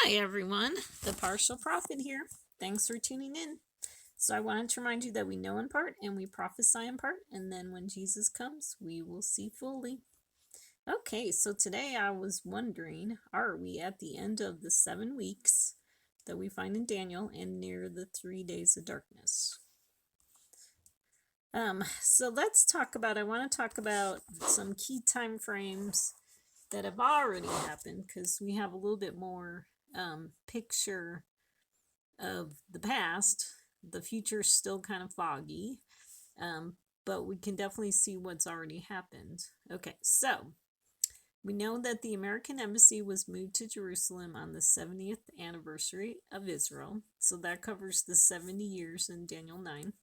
Hi everyone, the Partial Prophet here. Thanks for tuning in. So I wanted to remind you that we know in part and we prophesy in part, and then when Jesus comes, we will see fully. Okay, so today I was wondering, are we at the end of the 7 weeks that we find in Daniel and near the 3 days of darkness? So let's talk about, I want to talk about some key time frames that have already happened because we have a little bit more picture of the past. The future's still kind of foggy, but we can definitely see what's already happened. Okay, so we know that the American embassy was moved to Jerusalem on the 70th anniversary of Israel, so that covers the 70 years in Daniel 9.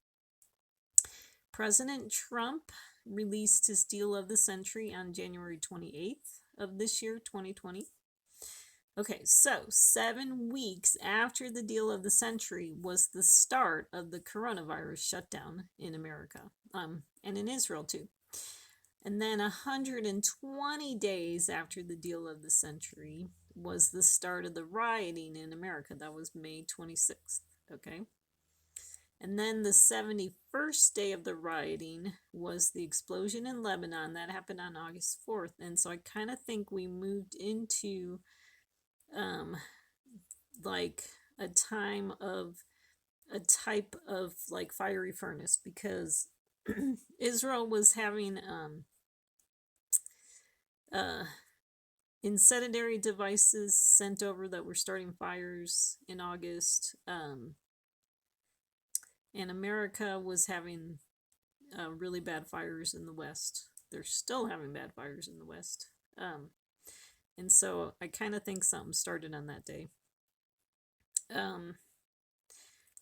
President Trump released his deal of the century on January 28th of this year, 2020. Okay, so 7 weeks after the deal of the century was the start of the coronavirus shutdown in America, and in Israel too. And then 120 days after the deal of the century was the start of the rioting in America. That was May 26th, okay? And then the 71st day of the rioting was the explosion in Lebanon. That happened on August 4th. And so I kind of think we moved into like a time of a type of like fiery furnace, because Israel was having incendiary devices sent over that were starting fires in August, and America was having really bad fires in the West. They're still having bad fires in the West. And so I kind of think something started on that day. And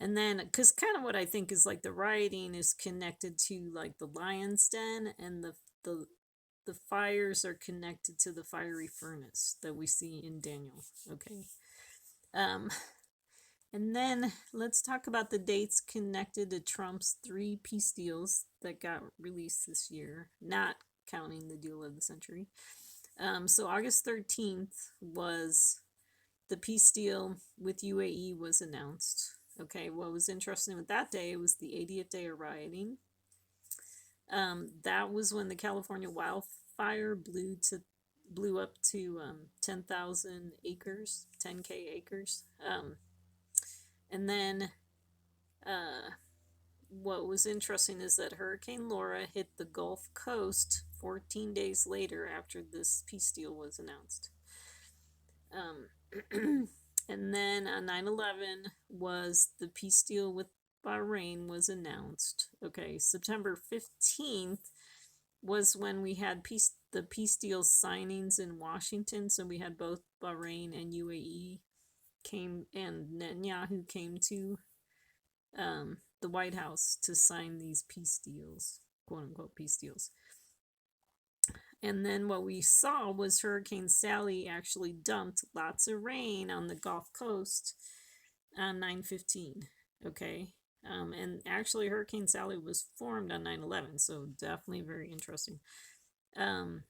then, because kind of what I think is like the rioting is connected to like the lion's den, and the fires are connected to the fiery furnace that we see in Daniel. Okay. And then let's talk about the dates connected to Trump's 3 peace deals that got released this year, not counting the deal of the century. So August 13th was the peace deal with UAE was announced. Okay, what was interesting with that day was the 80th day of rioting. That was when the California wildfire blew up to 10,000 acres, 10K acres. And then what was interesting is that Hurricane Laura hit the Gulf Coast 14 days later after this peace deal was announced. And then on 9/11 was the peace deal with Bahrain was announced. Okay, September 15th was when we had the peace deal signings in Washington. So we had both Bahrain and UAE and Netanyahu came to the White House to sign these peace deals, quote unquote peace deals. And then what we saw was Hurricane Sally actually dumped lots of rain on the Gulf Coast on 9/15. Okay. And actually Hurricane Sally was formed on 9/11, so definitely very interesting. And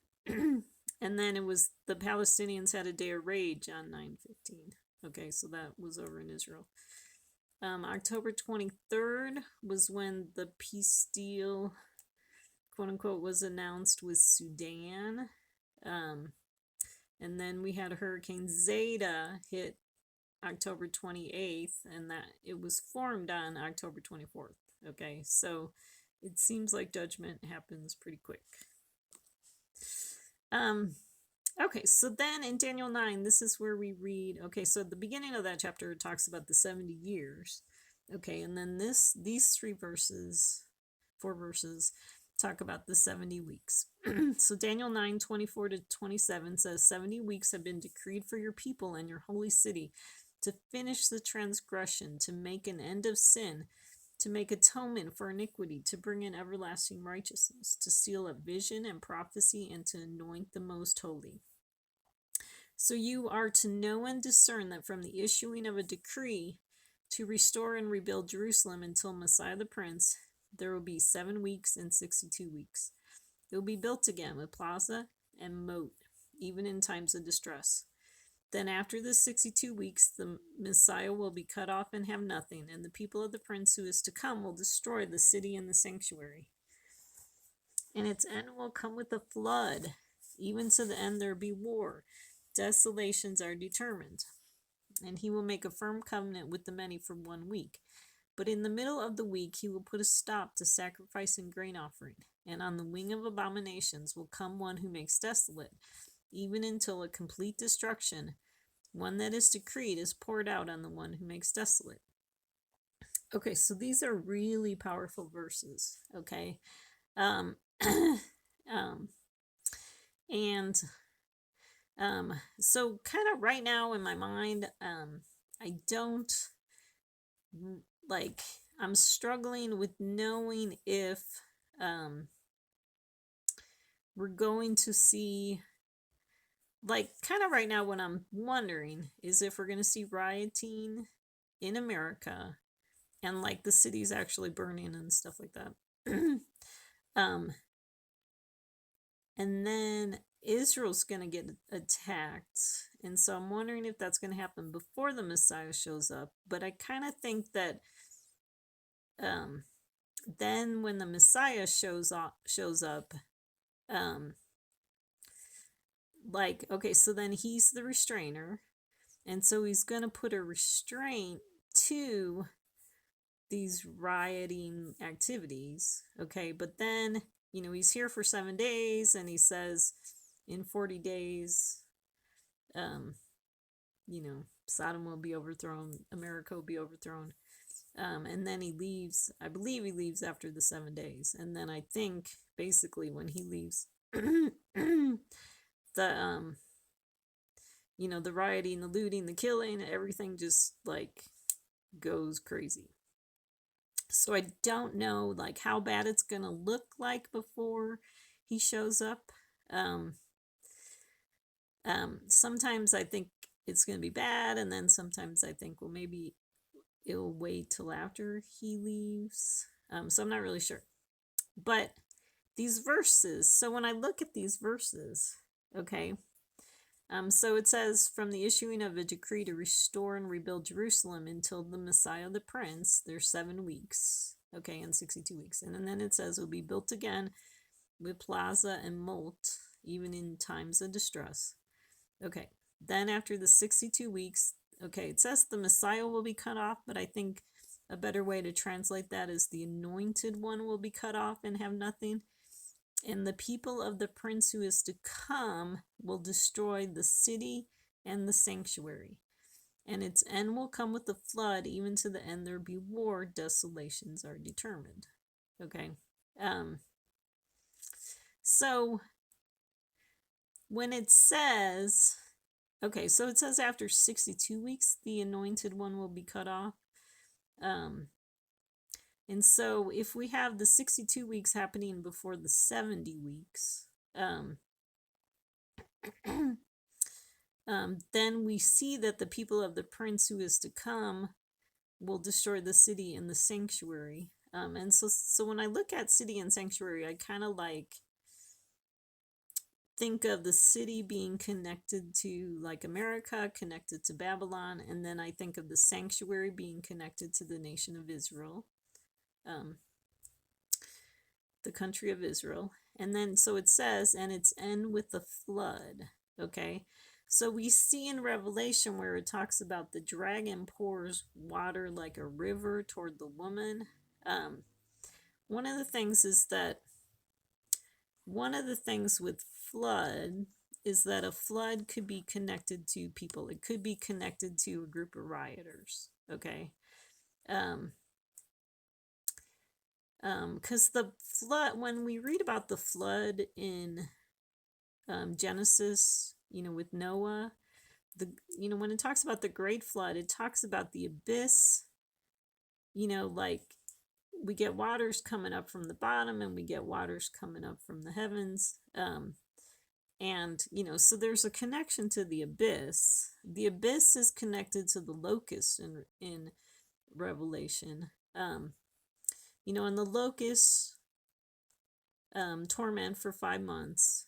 then it was the Palestinians had a day of rage on 9/15. Okay, so that was over in Israel. October 23rd was when the peace deal, quote unquote, was announced with Sudan. And then we had Hurricane Zeta hit October 28th, and that it was formed on October 24th. Okay, so it seems like judgment happens pretty quick. Okay, so then in Daniel 9, this is where we read, okay, so at the beginning of that chapter, it talks about the 70 years. Okay, and then these 4 verses, talk about the 70 weeks. So Daniel 9:24-27 says, 70 weeks have been decreed for your people and your holy city to finish the transgression, to make an end of sin, to make atonement for iniquity, to bring in everlasting righteousness, to seal up vision and prophecy, and to anoint the most holy. So you are to know and discern that from the issuing of a decree to restore and rebuild Jerusalem until Messiah the Prince, there will be 7 weeks and 62 weeks. It will be built again with plaza and moat, even in times of distress. Then after the 62 weeks, the Messiah will be cut off and have nothing, and the people of the prince who is to come will destroy the city and the sanctuary. And its end will come with a flood. Even to the end there be war. Desolations are determined. And he will make a firm covenant with the many for 1 week. But in the middle of the week he will put a stop to sacrifice and grain offering. And on the wing of abominations will come one who makes desolate, even until a complete destruction, one that is decreed, is poured out on the one who makes desolate. Okay, so these are really powerful verses, okay? Um, and so kind of right now in my mind, I don't, like, I'm struggling with knowing if we're going to see, like, kind of right now what I'm wondering is if we're going to see rioting in America and like the cities actually burning and stuff like that. And then Israel's going to get attacked. And so I'm wondering if that's going to happen before the Messiah shows up. But I kind of think that then when the Messiah shows up, like, okay, so then he's the restrainer. And so he's going to put a restraint to these rioting activities. Okay, but then, he's here for 7 days and he says in 40 days, Sodom will be overthrown, America will be overthrown. And then he leaves. I believe he leaves after the 7 days. And then I think basically when he leaves, the the rioting, the looting, the killing, everything just like goes crazy. So I don't know like how bad it's gonna look like before he shows up. Sometimes I think it's gonna be bad, and then sometimes I think, well, maybe it'll wait till after he leaves. So I'm not really sure. But these verses, so when I look at these verses, okay, so it says, from the issuing of a decree to restore and rebuild Jerusalem until the Messiah the Prince, there's 7 weeks, okay, and 62 weeks. And then it says it will be built again with plaza and moat, even in times of distress. Okay, then after the 62 weeks, okay, it says the Messiah will be cut off, but I think a better way to translate that is the anointed one will be cut off and have nothing. And the people of the prince who is to come will destroy the city and the sanctuary. And its end will come with the flood, even to the end there be war, desolations are determined. Okay. So when it says, okay, so it says after 62 weeks, the anointed one will be cut off. And so if we have the 62 weeks happening before the 70 weeks, then we see that the people of the prince who is to come will destroy the city and the sanctuary. And so when I look at city and sanctuary, I kind of like think of the city being connected to like America, connected to Babylon, and then I think of the sanctuary being connected to the nation of Israel. The country of Israel. And then so it says, and its end with the flood. Okay, so we see in Revelation where it talks about the dragon pours water like a river toward the woman. One of the things with flood is that a flood could be connected to people. It could be connected to a group of rioters. Okay. Because the flood, when we read about the flood in Genesis, with Noah, when it talks about the great flood, it talks about the abyss, like we get waters coming up from the bottom and we get waters coming up from the heavens. And, so there's a connection to the abyss. The abyss is connected to the locusts in Revelation. And the locusts torment for 5 months.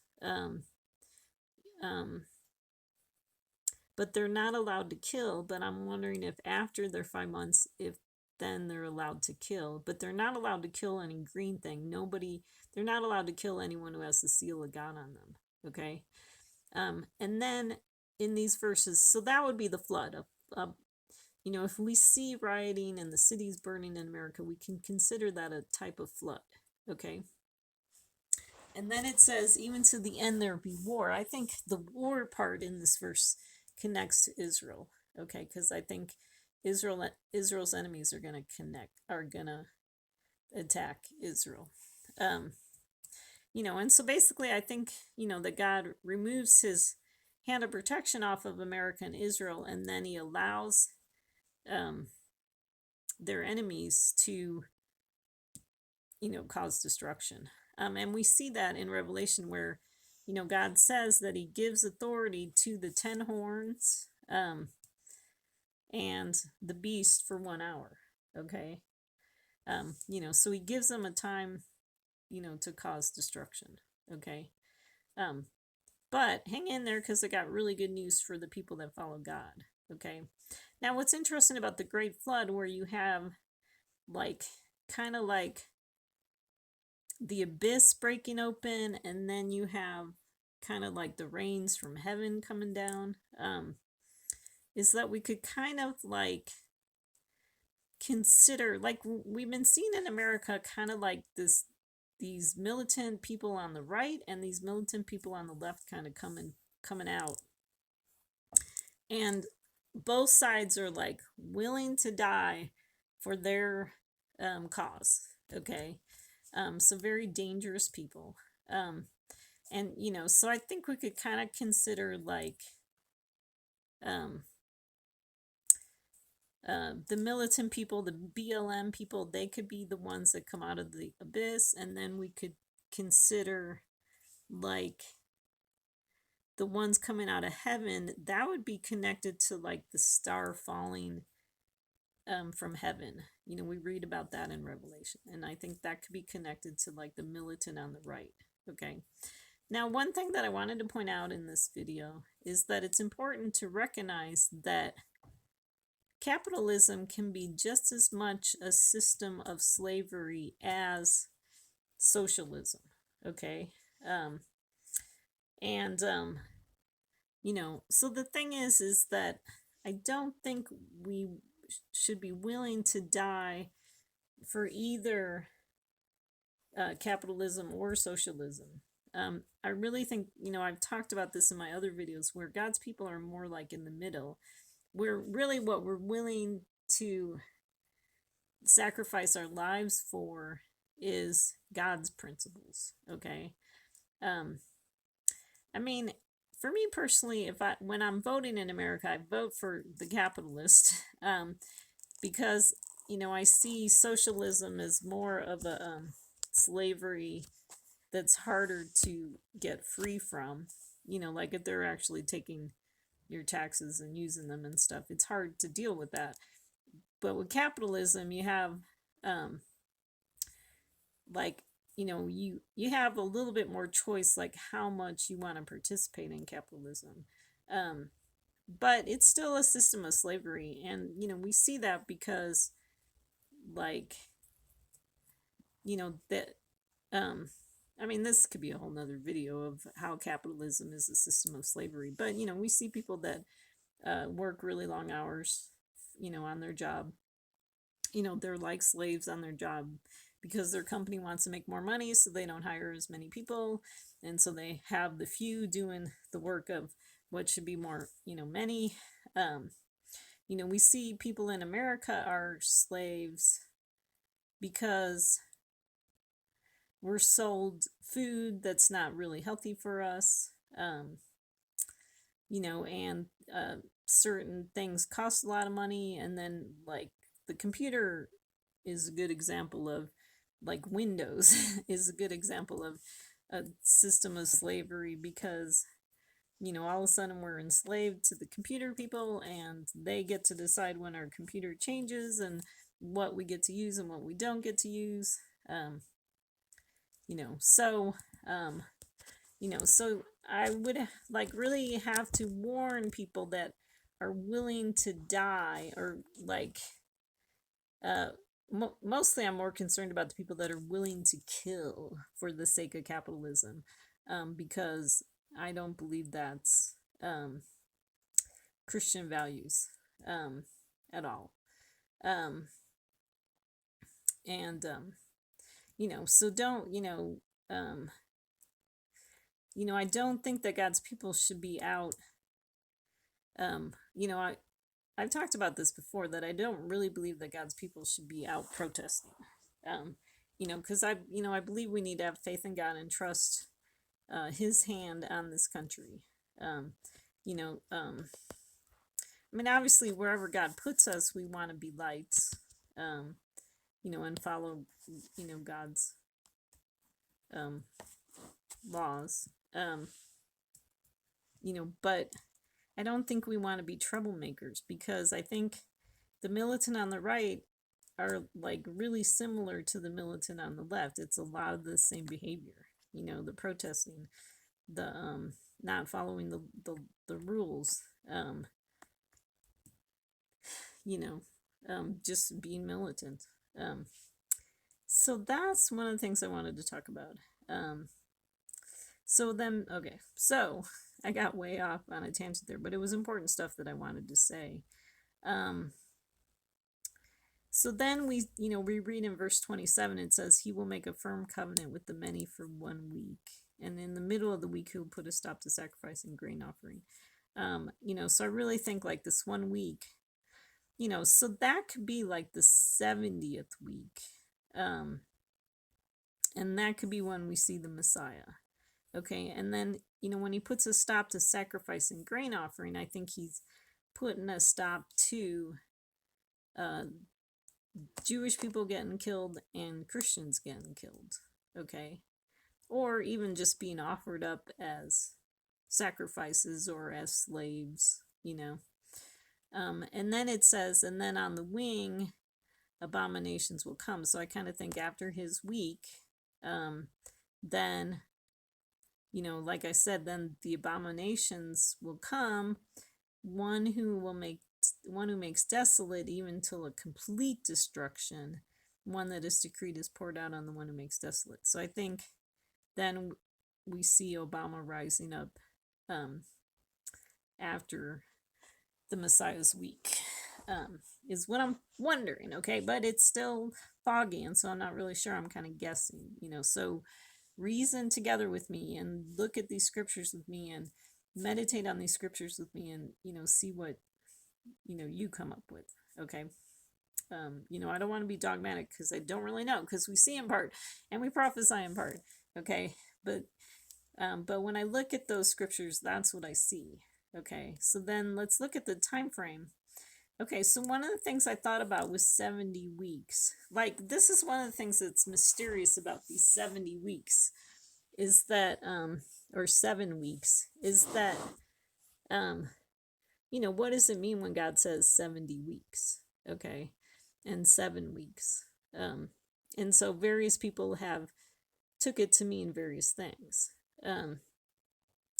but they're not allowed to kill. But I'm wondering if after their 5 months, if then they're allowed to kill. But they're not allowed to kill any green thing. They're not allowed to kill anyone who has the seal of God on them. Okay. And then in these verses, so that would be the flood. If we see rioting and the cities burning in America, we can consider that a type of flood. Okay. And then it says, even to the end there be war. I think the war part in this verse connects to Israel. Okay, because I think Israel's enemies are gonna attack Israel. And so basically I think, that God removes his hand of protection off of America and Israel, and then he allows their enemies to cause destruction. And we see that in Revelation where, God says that he gives authority to the 10 horns and the beast for 1 hour. Okay. So he gives them a time, to cause destruction. Okay. But hang in there, because I got really good news for the people that follow God. Okay. Now, what's interesting about the Great Flood, where you have kind of like the abyss breaking open, and then you have kind of like the rains from heaven coming down, is that we could kind of consider, we've been seeing in America, kind of like these militant people on the right and these militant people on the left kind of coming out, and both sides are willing to die for their cause. Okay. So very dangerous people. And so I think we could kind of consider the militant people, the BLM people, they could be the ones that come out of the abyss, and then we could consider the ones coming out of heaven. That would be connected to the star falling from heaven. We read about that in Revelation, and I think that could be connected to the militant on the right. Okay. Now, one thing that I wanted to point out in this video is that it's important to recognize that capitalism can be just as much a system of slavery as socialism. Okay. So the thing is that I don't think we should be willing to die for either capitalism or socialism. I really think, I've talked about this in my other videos, where God's people are more in the middle, where really what we're willing to sacrifice our lives for is God's principles. Okay. I mean, for me personally, when I'm voting in America, I vote for the capitalist, because I see socialism as more of a slavery that's harder to get free from. If they're actually taking your taxes and using them and stuff, it's hard to deal with that. But with capitalism, you have you have a little bit more choice, how much you want to participate in capitalism. But it's still a system of slavery, and we see that because that this could be a whole nother video of how capitalism is a system of slavery. But we see people that work really long hours on their job. They're like slaves on their job because their company wants to make more money, so they don't hire as many people, and so they have the few doing the work of what should be more many. We see people in America are slaves because we're sold food that's not really healthy for us, and certain things cost a lot of money, and then the computer is a good example of, Windows is a good example of a system of slavery, because all of a sudden we're enslaved to the computer people, and they get to decide when our computer changes and what we get to use and what we don't get to use. So I would really have to warn people that are willing to die, or like uh mostly I'm more concerned about the people that are willing to kill for the sake of capitalism, because I don't believe that's Christian values um at all. um and so don't um I don't think that God's people should be out. um you know I I've talked about this before, that I don't really believe that God's people should be out protesting. um because I believe we need to have faith in God and trust his hand on this country. um you know I mean, obviously wherever God puts us, we want to be lights, um and follow God's um laws. But I don't think we want to be troublemakers, because I think the militant on the right are like really similar to the militant on the left. It's a lot of the same behavior, the protesting, the not following the rules, you know, just being militant. Um, so that's one of the things I wanted to talk about. Okay, so I got way off on a tangent there, but it was important stuff that I wanted to say. Um, so then we read in verse 27, it says, he will make a firm covenant with the many for 1 week. And in the middle of the week, he'll put a stop to sacrifice and grain offering. So I really think like this 1 week, so that could be like the 70th week. And that could be when we see the Messiah. Okay. And then, when he puts a stop to sacrifice and grain offering, I think he's putting a stop to Jewish people getting killed and Christians getting killed. Okay. Or even just being offered up as sacrifices or as slaves, and then it says, and then on the wing, abominations will come. So I kind of think after his week, then, like I said, then the abominations will come. One who makes desolate even till a complete destruction. One that is decreed is poured out on the one who makes desolate. So I think then we see Obama rising up after the Messiah's week, is what I'm wondering. Okay, but it's still foggy, and so I'm not really sure. I'm kind of guessing, so reason together with me and look at these scriptures with me and meditate on these scriptures with me, and see what you come up with. Okay. I don't want to be dogmatic, because I don't really know, because we see in part and we prophesy in part. Okay. But when I look at those scriptures, that's what I see. Okay. So then let's look at the time frame. Okay. So one of the things I thought about was 70 weeks. Like, this is one of the things that's mysterious about these 70 weeks, is that, or 7 weeks, is that, what does it mean when God says 70 weeks? Okay. And 7 weeks. And so various people have took it to mean various things.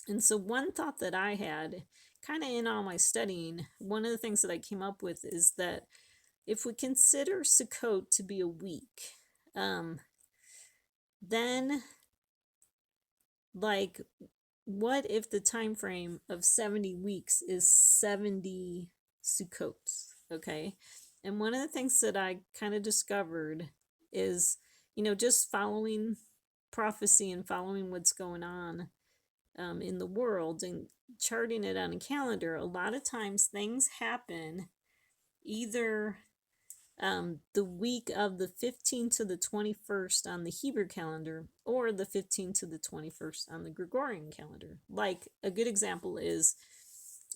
And so one thought that I had, kind of in all my studying, one of the things that I came up with is that if we consider Sukkot to be a week, then, like, what if the time frame of 70 weeks is 70 Sukkots? Okay. And one of the things that I kind of discovered is, just following prophecy and following what's going on in the world and charting it on a calendar, a lot of times things happen either the week of the 15th to the 21st on the Hebrew calendar, or the 15th to the 21st on the Gregorian calendar. Like, a good example is,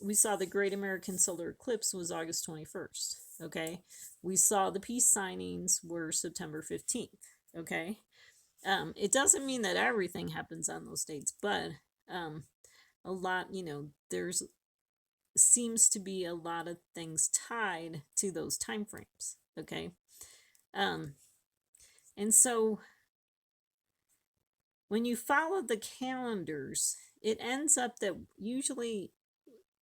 we saw the Great American Solar Eclipse was August 21st. Okay. We saw the peace signings were September 15th. Okay. It doesn't mean that everything happens on those dates, but a lot, there's seems to be a lot of things tied to those time frames. Okay. And so when you follow the calendars, it ends up that usually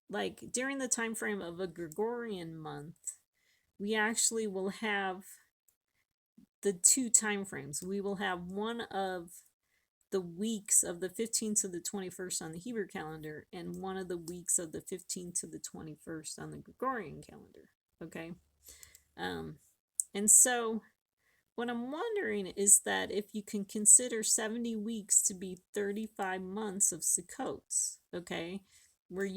like during the time frame of a Gregorian month, we actually will have the two time frames. We will have one of the weeks of the 15th to the 21st on the Hebrew calendar, and one of the weeks of the 15th to the 21st on the Gregorian calendar. Okay. And so what I'm wondering is that if you can consider 70 weeks to be 35 months of Sukkots, okay, where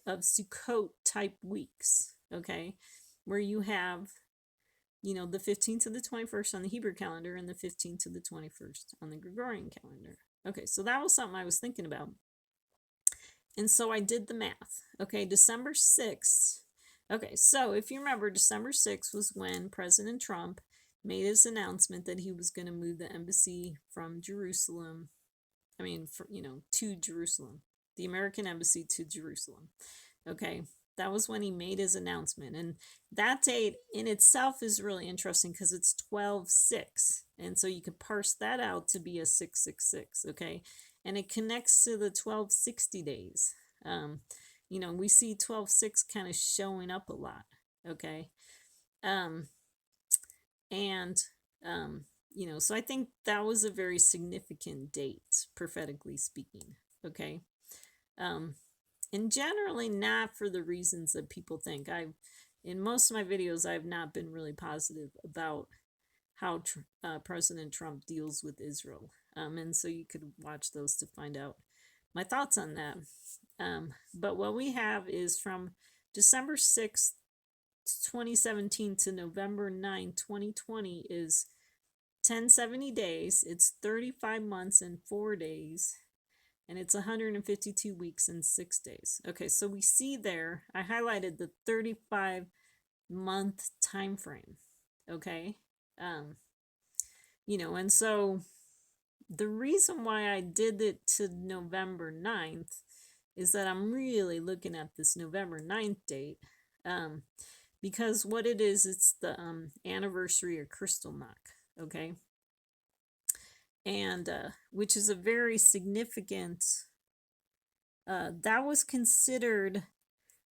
of Sukkot type weeks, okay, where you have, the 15th to the 21st on the Hebrew calendar and the 15th to the 21st on the Gregorian calendar. Okay, so that was something I was thinking about. And so I did the math. Okay, December 6th. Okay, so if you remember, December 6th was when President Trump made his announcement that he was going to move the embassy from Jerusalem. To Jerusalem, the American embassy to Jerusalem. Okay, that was when he made his announcement. And that date in itself is really interesting because it's 12/6. And so you could parse that out to be a 666. Okay, and it connects to the 1260 days. We see 12/6 kind of showing up a lot. Okay. So I think that was a very significant date, prophetically speaking. Okay. And generally not for the reasons that people think. In most of my videos, I've not been really positive about how President Trump deals with Israel. And so you could watch those to find out my thoughts on that. But what we have is from December 6th, 2017 to November 9, 2020 is 1070 days. It's 35 months and 4 days. And it's 152 weeks and 6 days. Okay, so we see there, I highlighted the 35-month time frame. Okay. And so the reason why I did it to November 9th is that I'm really looking at this November 9th date. Because what it is, it's the anniversary of Kristallnacht. Okay. And which is a very significant, that was considered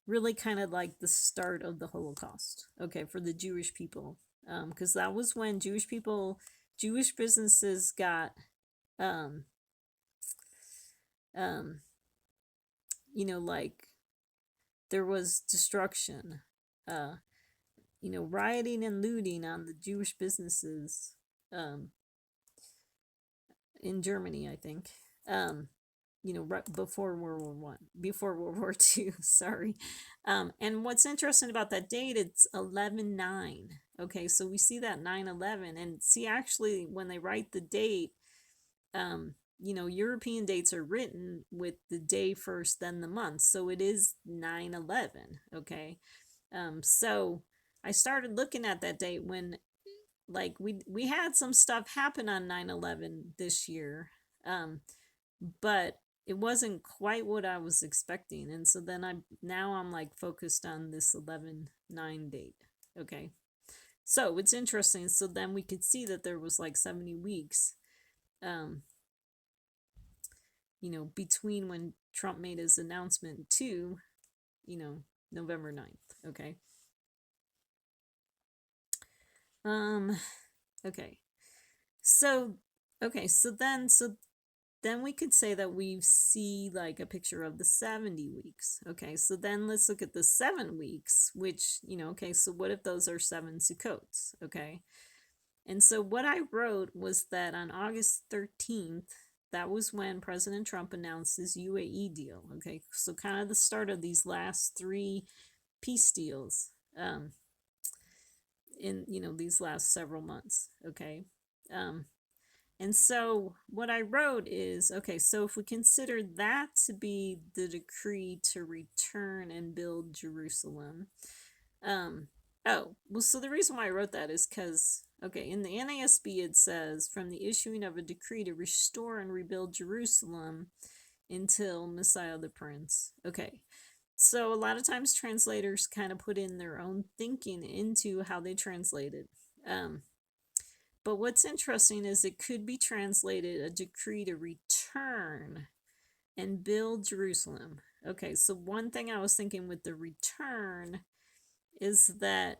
really kind of like the start of the Holocaust, okay, for the Jewish people, because that was when Jewish businesses got, like there was destruction, rioting and looting on the Jewish businesses, in Germany, I think, right before before World War II, sorry. And what's interesting about that date, it's 11/9. Okay, so we see that 9/11, and see, actually, when they write the date, European dates are written with the day first, then the month, so it is 9/11. Okay, so I started looking at that date when, like, we had some stuff happen on 9/11 this year, but it wasn't quite what I was expecting. And so then I'm like focused on this 11/9 date. Okay. So it's interesting. So then we could see that there was like 70 weeks, between when Trump made his announcement to, November 9th. Okay. Okay. So then we could say that we see like a picture of the 70 weeks. Okay, so then let's look at the 7 weeks, which, okay, so what if those are 7 Sukkots? Okay, and so what I wrote was that on August 13th, that was when President Trump announced his UAE deal. Okay, so kind of the start of these last 3 peace deals, in, these last several months. Okay. And so what I wrote is, okay, so if we consider that to be the decree to return and build Jerusalem, so the reason why I wrote that is because, okay, in the NASB it says, from the issuing of a decree to restore and rebuild Jerusalem until Messiah the Prince. Okay, so a lot of times translators kind of put in their own thinking into how they translate it. But what's interesting is it could be translated a decree to return and build Jerusalem. Okay, so one thing I was thinking with the return is that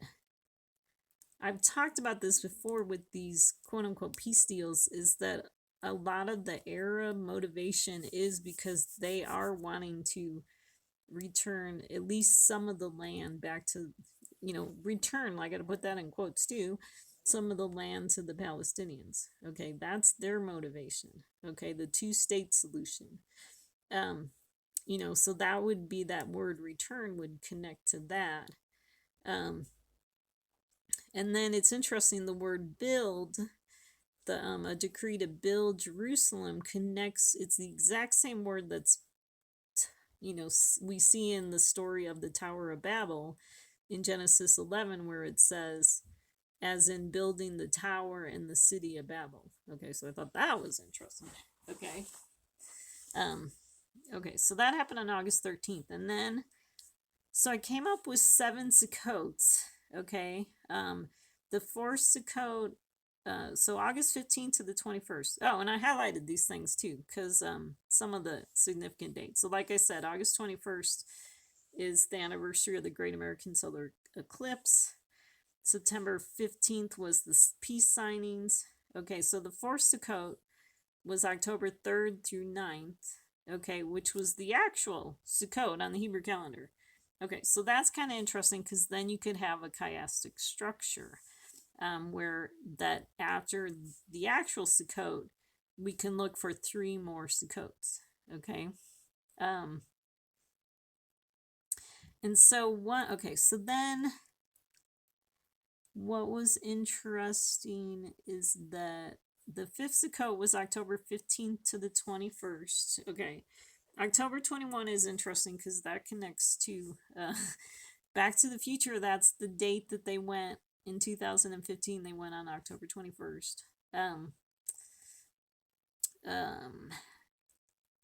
I've talked about this before with these quote unquote peace deals, is that a lot of the Arab motivation is because they are wanting to return at least some of the land back to, return, I got to put that in quotes too, some of the land to the Palestinians. Okay, that's their motivation. Okay, the two-state solution. Um, so that would be, that word return would connect to that. Um, and then it's interesting, the word build, a decree to build Jerusalem connects, it's the exact same word that's, we see in the story of the Tower of Babel in Genesis 11, where it says, as in building the tower and the city of Babel. Okay, so I thought that was interesting. Okay. Okay, so that happened on August 13th. And then, so I came up with 7 Sukkots. Okay. The fourth Sukkot, so August 15th to the 21st. Oh, and I highlighted these things too, because some of the significant dates. So, like I said, August 21st is the anniversary of the Great American Solar Eclipse. September 15th was the peace signings. Okay, so the fourth Sukkot was October 3rd through 9th. Okay, which was the actual Sukkot on the Hebrew calendar. Okay, so that's kind of interesting, because then you could have a chiastic structure, where that after the actual Sukkot, we can look for 3 more Sukkots. Okay. And so so then what was interesting is that the 5th Sukkot was October 15th to the 21st. Okay. October 21 is interesting because that connects to Back to the Future. That's the date that they went in 2015. They went on October 21st.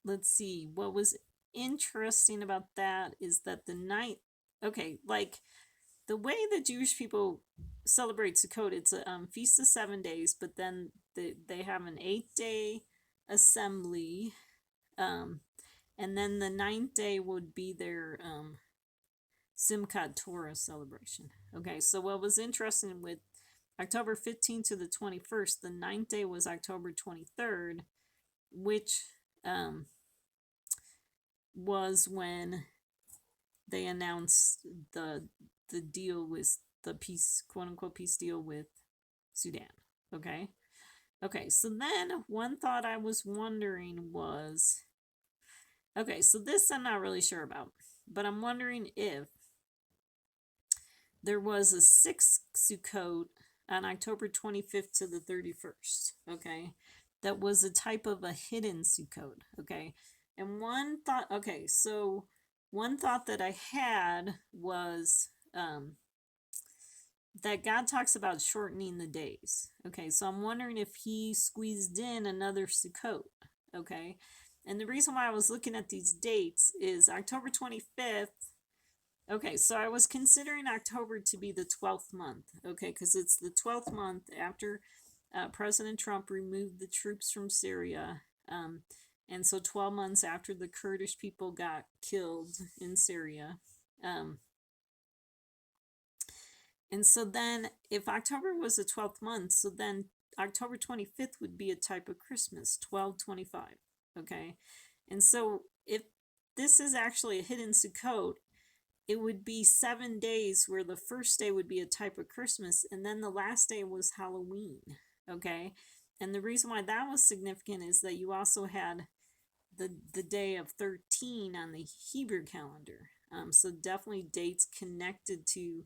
Let's see. What was interesting about that is that the night, okay, like the way the Jewish people celebrate Sukkot, it's a feast of 7 days, but then they have an 8-day assembly, and then the 9th day would be their Simchat Torah celebration. Okay, so what was interesting with October 15th to the 21st, the 9th day was October 23rd, which was when they announced the deal with the peace, quote unquote peace deal with Sudan. Okay. Okay, so then one thought I was wondering was, okay, so this I'm not really sure about, but I'm wondering if there was a 6th Sukkot on October 25th to the 31st. Okay, that was a type of a hidden Sukkot. Okay, and one thought, okay, so one thought that I had was that God talks about shortening the days. Okay, so I'm wondering if he squeezed in another Sukkot. Okay, and the reason why I was looking at these dates is October 25th. Okay, so I was considering October to be the 12th month. Okay, because it's the 12th month after President Trump removed the troops from Syria. And so 12 months after the Kurdish people got killed in Syria. And so then if October was the 12th month, so then October 25th would be a type of Christmas, 12/25. Okay. And so if this is actually a hidden Sukkot, it would be 7 days where the first day would be a type of Christmas, and then the last day was Halloween. Okay. And the reason why that was significant is that you also had the day of 13 on the Hebrew calendar. So definitely dates connected to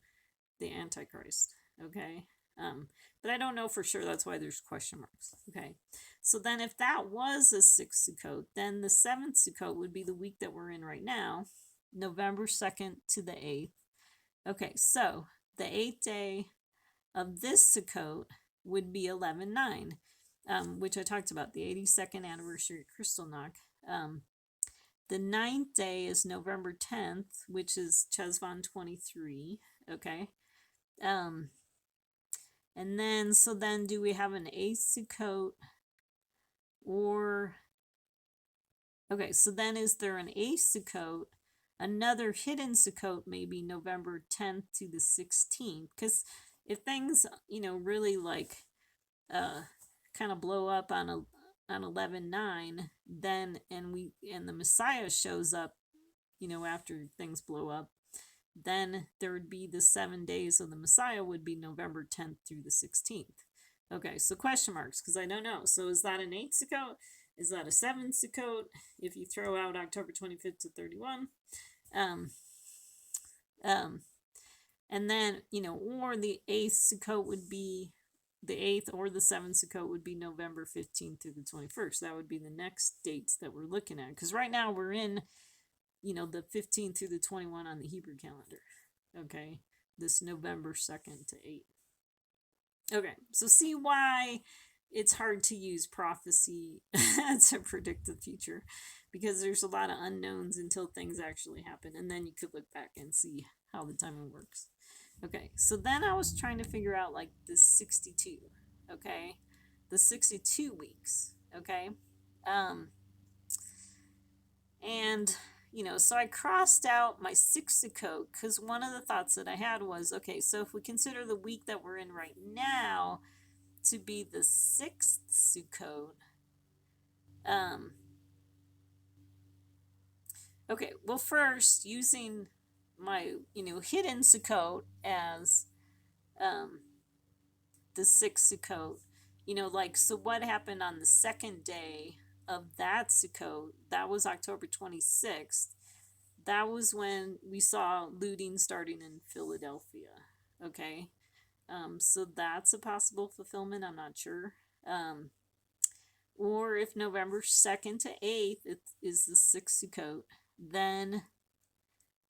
the Antichrist. Okay. But I don't know for sure. That's why there's question marks. Okay. So then if that was a 6th Sukkot, then the 7th Sukkot would be the week that we're in right now, November 2nd to the 8th. Okay, so the 8th day of this Sukkot would be 11/9, which I talked about, the 82nd anniversary of Kristallnacht. The 9th day is November 10th, which is Chesvan 23. Okay. And then, so then do we have an 8th Sukkot or, okay, so then is there an 8th Sukkot another hidden Sukkot may be November 10th to the 16th. Because if things, really like kind of blow up on 11/9, then and the Messiah shows up, after things blow up, then there would be the 7 days of the Messiah would be November 10th through the 16th. Okay, so question marks, because I don't know. So is that an 8th Sukkot? Is that a 7th Sukkot? If you throw out October 25th to 31. Um, um, and then, or the 8th Sukkot would be, the 8th or the 7th Sukkot would be November 15th through the 21st. That would be the next dates that we're looking at. Because right now we're in, the 15th through the 21 on the Hebrew calendar. Okay, this November 2nd to 8th. Okay, so see why it's hard to use prophecy to predict the future, because there's a lot of unknowns until things actually happen, and then you could look back and see how the timing works. Okay, so then I was trying to figure out like the 62, okay, the 62 weeks, okay, and so I crossed out my 6th Sukkot, because one of the thoughts that I had was, okay, so if we consider the week that we're in right now to be the 6th Sukkot, okay, well, first, using my, hidden Sukkot as the 6th Sukkot, so what happened on the second day of that Sukkot? That was October 26th. That was when we saw looting starting in Philadelphia. Okay, so that's a possible fulfillment. I'm not sure. Or if November 2nd to 8th is the 6th Sukkot, then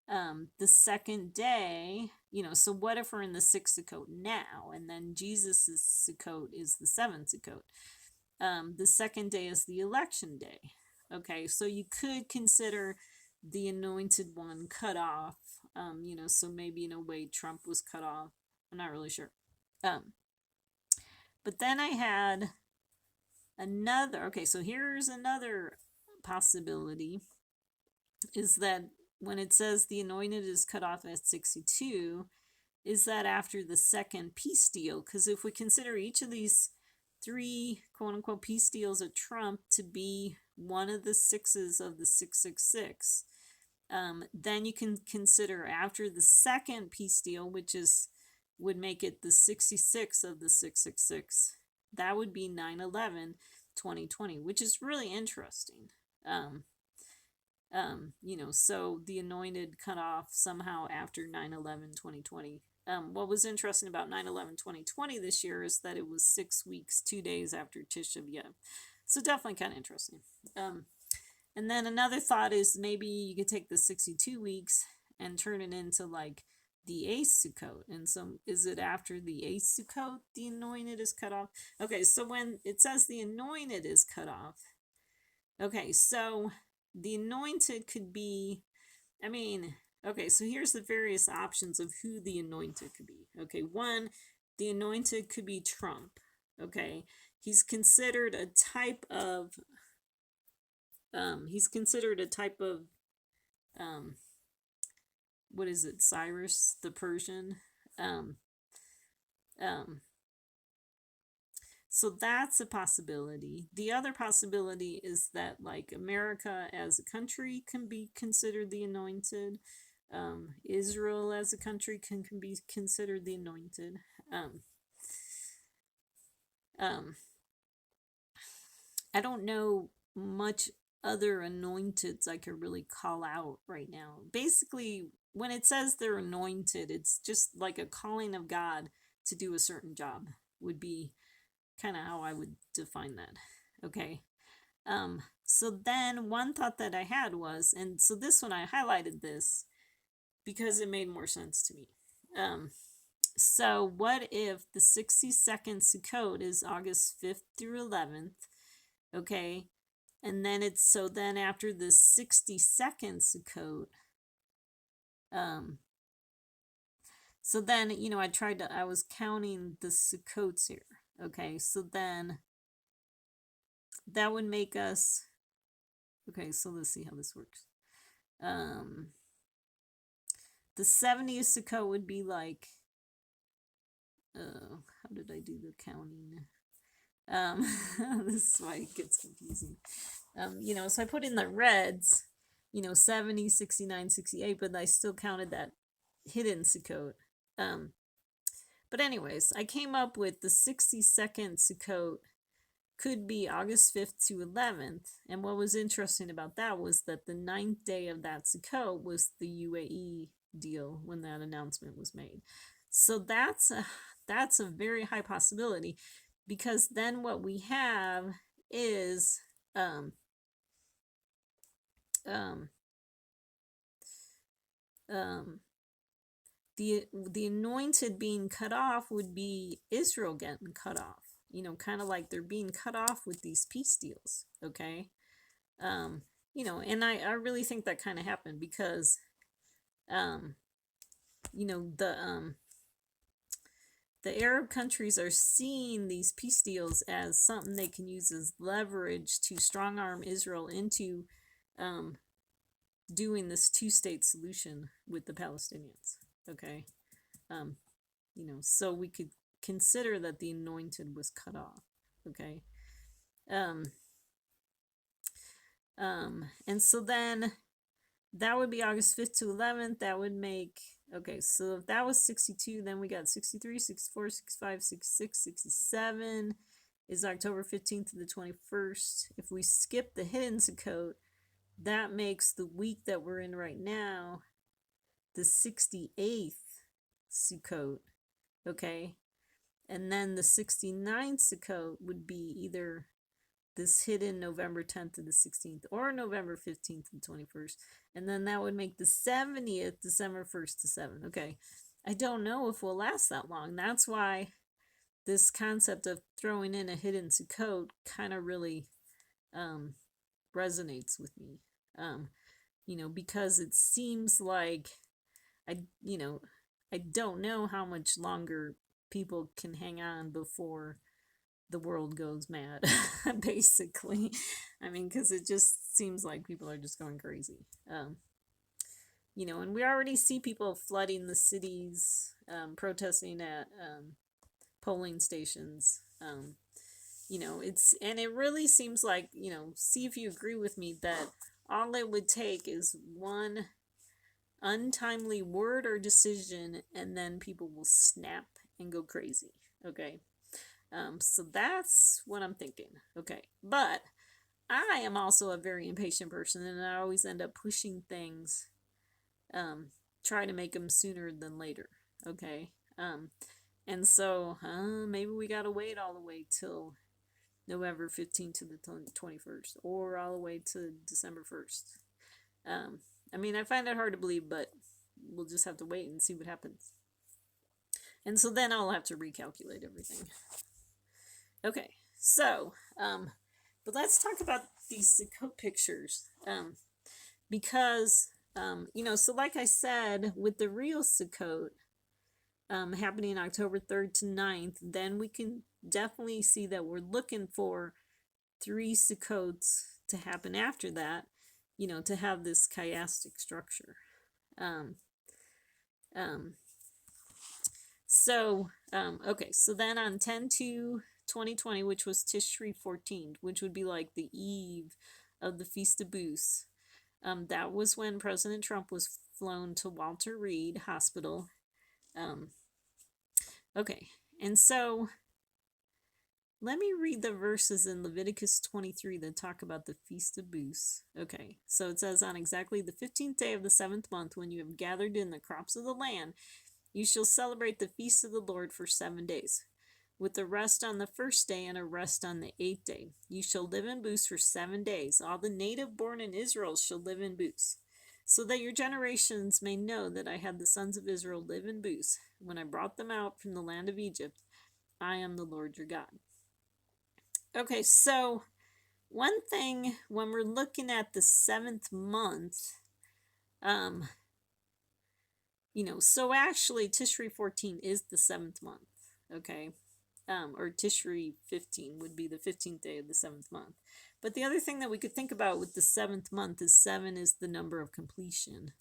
the second day, so what if we're in the 6th Sukkot now, and then Jesus' Sukkot is the 7th Sukkot? The second day is the election day. Okay, so you could consider the anointed one cut off, so maybe in a way Trump was cut off. I'm not really sure. But then I had another, okay, so here's another possibility, is that when it says the anointed is cut off at 62, is that after the second peace deal? Because if we consider each of these 3 quote-unquote peace deals of Trump to be one of the 6s of the 666, then you can consider after the second peace deal, which would make it the 66 of the 666, that would be 9/11/2020, which is really interesting. So the anointed cut off somehow after 9/11/2020. What was interesting about 9/11/2020 this year is that it was 6 weeks, 2 days after Tisha B'Av. So definitely kind of interesting. And then another thought is maybe you could take the 62 weeks and turn it into like the 8th Sukkot. And so is it after the 8th Sukkot the anointed is cut off? Okay, so when it says the anointed is cut off, okay, so the anointed could be, okay, so here's the various options of who the anointed could be. Okay, one, the anointed could be Trump. Okay, he's considered a type of, what is it, Cyrus the Persian? So that's a possibility. The other possibility is that like America as a country can be considered the anointed. Israel as a country can be considered the anointed. I don't know much other anointeds I could really call out right now. Basically, when it says they're anointed, it's just like a calling of God to do a certain job, would be kind of how I would define that. Okay. So then one thought that I had was, and so this one I highlighted this because it made more sense to me. So what if the 62nd Sukkot is August 5th through 11th? Okay. And then then after the 62nd Sukkot, so then, I was counting the Sukkots here. Okay, so then that would make us, okay, so let's see how this works. the 70th Sukkot would be like, how did I do the counting? This is why it gets confusing. So I put in the reds, 70, 69, 68, but I still counted that hidden Sukkot. But anyways, I came up with the 62nd Sukkot could be August 5th to 11th. And what was interesting about that was that the 9th day of that Sukkot was the UAE deal when that announcement was made. So that's a very high possibility, because then what we have is um the anointed being cut off would be Israel getting cut off. Kind of like they're being cut off with these peace deals. Okay. And I really think that kind of happened because the Arab countries are seeing these peace deals as something they can use as leverage to strong arm Israel into doing this two-state solution with the Palestinians. Okay. So we could consider that the anointed was cut off. Okay. And so then that would be August 5th to 11th. That would make, okay, so if that was 62, then we got 63, 64, 65, 66, 67 is October 15th to the 21st. If we skip the hidden Sukkot, that makes the week that we're in right now the 68th Sukkot. Okay. And then the 69th Sukkot would be either this hidden November 10th to the 16th or November 15th to the 21st. And then that would make the 70th December 1st to 7th. Okay. I don't know if we'll last that long. That's why this concept of throwing in a hidden Sukkot kind of really resonates with me. Because it seems like I don't know how much longer people can hang on before the world goes mad, basically. Because it just seems like people are just going crazy. And we already see people flooding the cities, protesting at polling stations. It really seems like, see if you agree with me that all it would take is one untimely word or decision, and then people will snap and go crazy. Okay. So that's what I'm thinking. Okay. But I am also a very impatient person, and I always end up pushing things, try to make them sooner than later. Okay. And so maybe we got to wait all the way till November 15th to the 21st, or all the way to December 1st. I find it hard to believe, but we'll just have to wait and see what happens. And so then I'll have to recalculate everything. Okay, so, but let's talk about these Sukkot pictures. Because, so like I said, with the real Sukkot happening October 3rd to 9th, then we can definitely see that we're looking for 3 Sukkots to happen after that, to have this chiastic structure. Okay, so then on 10/2/2020, which was Tishri 14, which would be like the eve of the Feast of Booths, that was when President Trump was flown to Walter Reed Hospital. Okay, and so let me read the verses in Leviticus 23 that talk about the Feast of Booths. Okay, so it says, on exactly the 15th day of the 7th month, when you have gathered in the crops of the land, you shall celebrate the feast of the Lord for 7 days, with a rest on the first day and a rest on the 8th day. You shall live in booths for 7 days. All the native born in Israel shall live in booths, so that your generations may know that I had the sons of Israel live in booths when I brought them out from the land of Egypt. I am the Lord your God. Okay, so one thing when we're looking at the 7th month, so actually Tishri 14 is the 7th month, okay? Or Tishri 15 would be the 15th day of the 7th month. But the other thing that we could think about with the 7th month is 7 is the number of completion.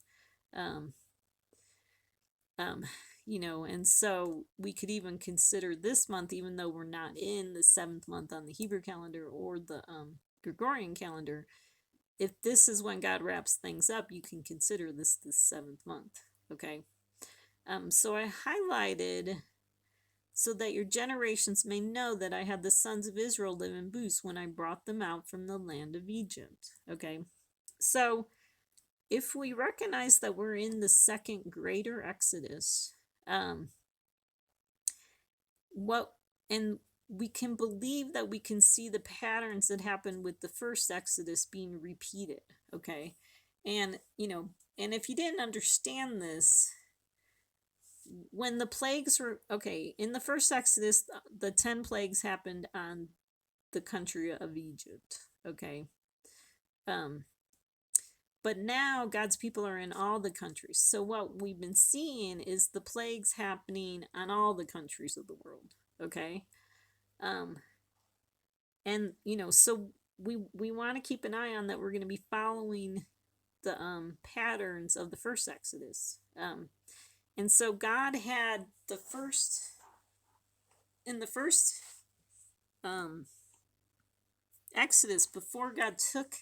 Um, and so we could even consider this month, even though we're not in the seventh month on the Hebrew calendar or the Gregorian calendar, if this is when God wraps things up, you can consider this the seventh month. Okay. So I highlighted so that your generations may know that I had the sons of Israel live in booths when I brought them out from the land of Egypt. Okay. So if we recognize that we're in the second greater Exodus, what and we can believe that we can see the patterns that happened with the first Exodus being repeated. Okay. And and if you didn't understand this, when the plagues were okay, in the first Exodus, the 10 plagues happened on the country of Egypt. Okay. Um, but now God's people are in all the countries. So what we've been seeing is the plagues happening on all the countries of the world. Okay. Um, and so we want to keep an eye on that. We're going to be following the patterns of the first Exodus. And so God had in the first Exodus, before God took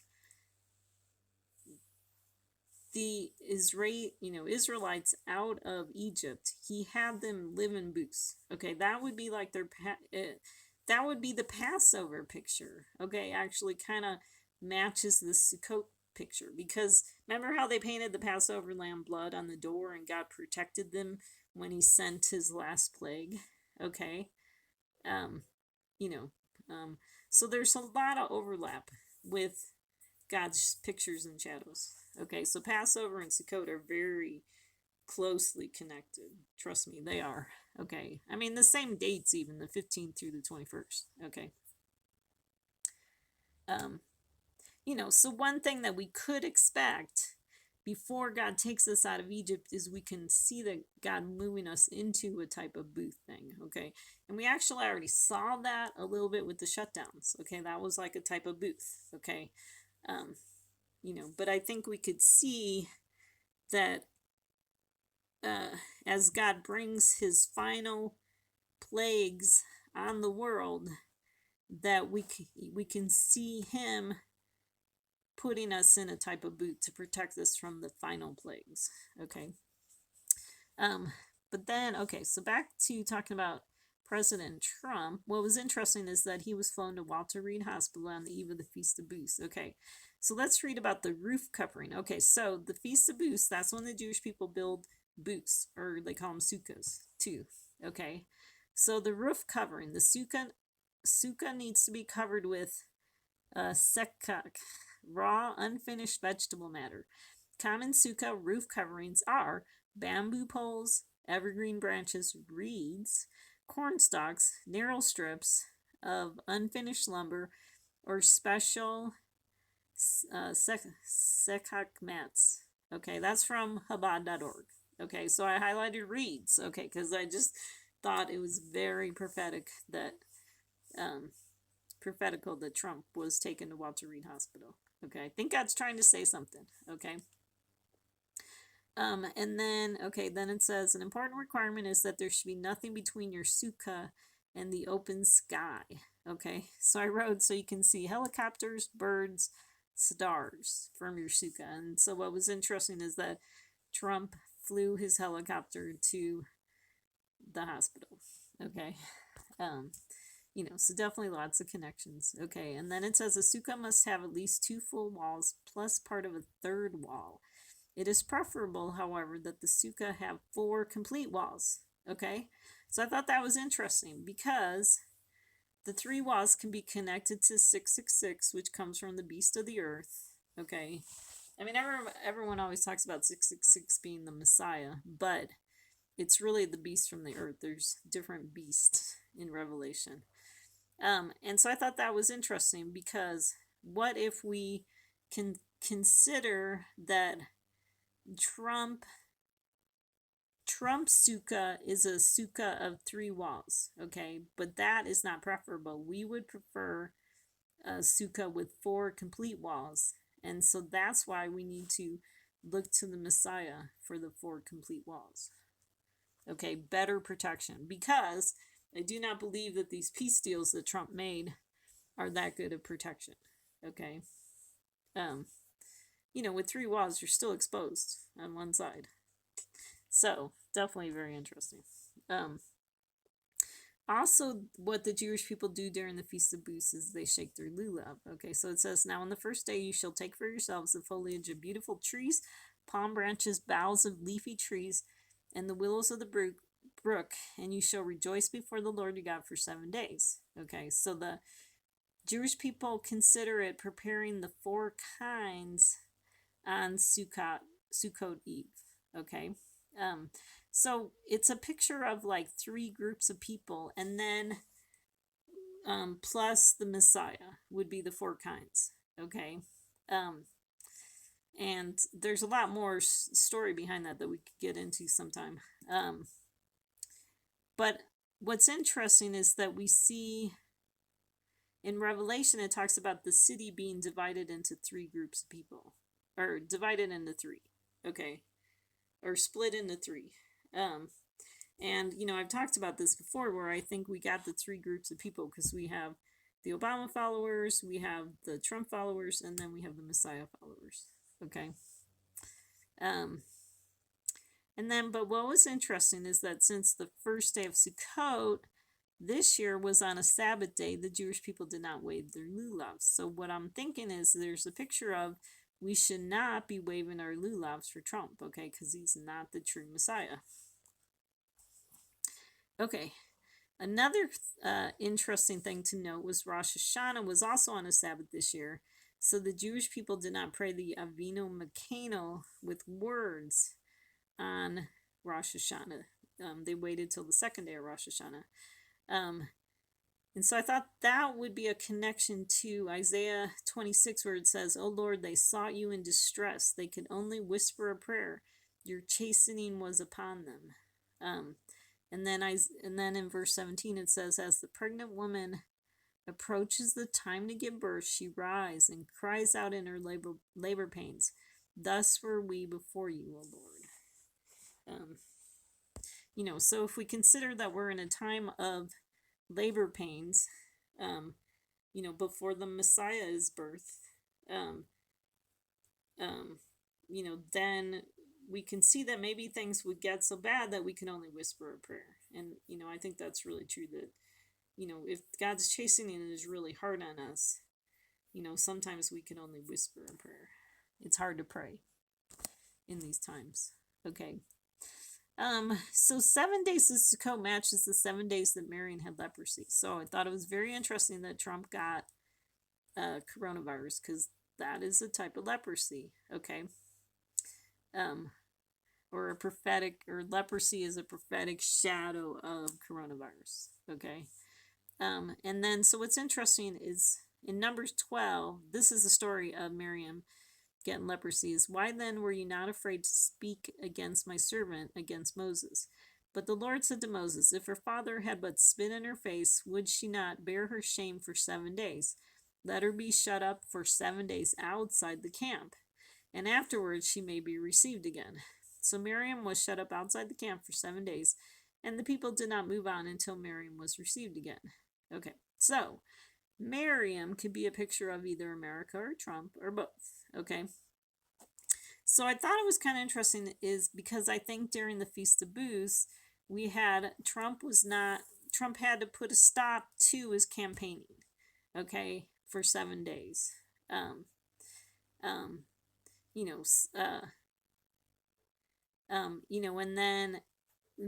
the Israelites out of Egypt, he had them live in booths. Okay, that would be like that would be the Passover picture. Okay, actually kind of matches the Sukkot picture, because remember how they painted the Passover lamb blood on the door and God protected them when he sent his last plague. Okay. um you know so there's a lot of overlap with God's pictures and shadows. Okay, so Passover and Sukkot are very closely connected. Trust me, they are. Okay, I mean the same dates, even the 15th through the 21st. Okay. um so one thing that we could expect before God takes us out of Egypt is we can see that God moving us into a type of booth thing. Okay, and we actually already saw that a little bit with the shutdowns. Okay, that was like a type of booth. Okay. um but I think we could see that as God brings his final plagues on the world, that we can see him putting us in a type of boot to protect us from the final plagues. Okay. But then, okay, so back to talking about President Trump. What was interesting is that he was flown to Walter Reed Hospital on the eve of the Feast of Booths. Okay, so let's read about the roof covering. Okay, so the Feast of Booths, that's when the Jewish people build booths, or they call them sukkahs too. Okay, so the roof covering, the sukkah needs to be covered with sekak, raw, unfinished vegetable matter. Common sukkah roof coverings are bamboo poles, evergreen branches, reeds, corn stalks, narrow strips of unfinished lumber, or special sekak mats. Okay, that's from Chabad.org. Okay, so I highlighted reeds. Okay, because I just thought it was very prophetic that prophetical that Trump was taken to Walter Reed Hospital. Okay, I think God's trying to say something. Okay. And then, okay, then it says an important requirement is that there should be nothing between your sukkah and the open sky. Okay, so I wrote so you can see helicopters, birds, stars from your sukkah. And so what was interesting is that Trump flew his helicopter to the hospital. Okay. So definitely lots of connections. Okay, and then it says a sukkah must have at least 2 full walls plus part of a third wall. It is preferable, however, that the sukkah have 4 complete walls. Okay, so I thought that was interesting because the 3 walls can be connected to 666, which comes from the beast of the earth. Okay, I mean everyone always talks about 666 being the Messiah, but it's really the beast from the earth. There's different beasts in Revelation. And so I thought that was interesting because what if we can consider that Trump's sukkah is a sukkah of 3 walls, okay? But that is not preferable. We would prefer a sukkah with 4 complete walls. And so that's why we need to look to the Messiah for the 4 complete walls. Okay, better protection, because I do not believe that these peace deals that Trump made are that good of protection. Okay. With 3 walls, you're still exposed on one side. So, definitely very interesting. Also, what the Jewish people do during the Feast of Booths is they shake their lulav. Okay, so it says, now on the first day you shall take for yourselves the foliage of beautiful trees, palm branches, boughs of leafy trees, and the willows of the brook, and you shall rejoice before the Lord your God for 7 days. Okay, so the Jewish people consider it preparing the 4 kinds on Sukkot Eve. Okay, so it's a picture of like 3 groups of people, and then plus the Messiah would be the 4 kinds. Okay, and there's a lot more story behind that we could get into sometime. But what's interesting is that we see in Revelation, it talks about the city being divided into 3 groups of people, or divided into 3. Okay, or split into 3. And I've talked about this before, where I think we got the 3 groups of people because we have the Obama followers, we have the Trump followers, and then we have the Messiah followers. Okay. But what was interesting is that since the first day of Sukkot this year was on a Sabbath day, the Jewish people did not wave their lulavs. So what I'm thinking is there's a picture of we should not be waving our lulavs for Trump, okay, because he's not the true Messiah. Okay, another interesting thing to note was Rosh Hashanah was also on a Sabbath this year, so the Jewish people did not pray the Avinu Makano with words on Rosh Hashanah. They waited till the second day of Rosh Hashanah. And so I thought that would be a connection to Isaiah 26, where it says, "O Lord, they sought you in distress. They could only whisper a prayer. Your chastening was upon them." And then in verse 17 it says, "As the pregnant woman approaches the time to give birth, she rises and cries out in her labor pains. Thus were we before you, O Lord." So if we consider that we're in a time of labor pains, before the Messiah's birth, then we can see that maybe things would get so bad that we can only whisper a prayer. And, I think that's really true, that, if God's chastening is really hard on us, sometimes we can only whisper a prayer. It's hard to pray in these times. Okay. So 7 days of Sukkot matches the 7 days that Marion had leprosy. So I thought it was very interesting that Trump got coronavirus, because that is a type of leprosy. Okay. Or leprosy is a prophetic shadow of coronavirus. Okay. And then, so what's interesting is in Numbers 12, this is the story of Miriam getting leprosy. Is, "Why then were you not afraid to speak against my servant, against Moses? But the Lord said to Moses, if her father had but spit in her face, would she not bear her shame for 7 days? Let her be shut up for 7 days outside the camp, and afterwards she may be received again." So Miriam was shut up outside the camp for 7 days, and the people did not move on until Miriam was received again. Okay, so Miriam could be a picture of either America or Trump or both. Okay, so I thought it was kind of interesting, is because I think during the Feast of Booths we had Trump had to put a stop to his campaigning, okay, for 7 days. And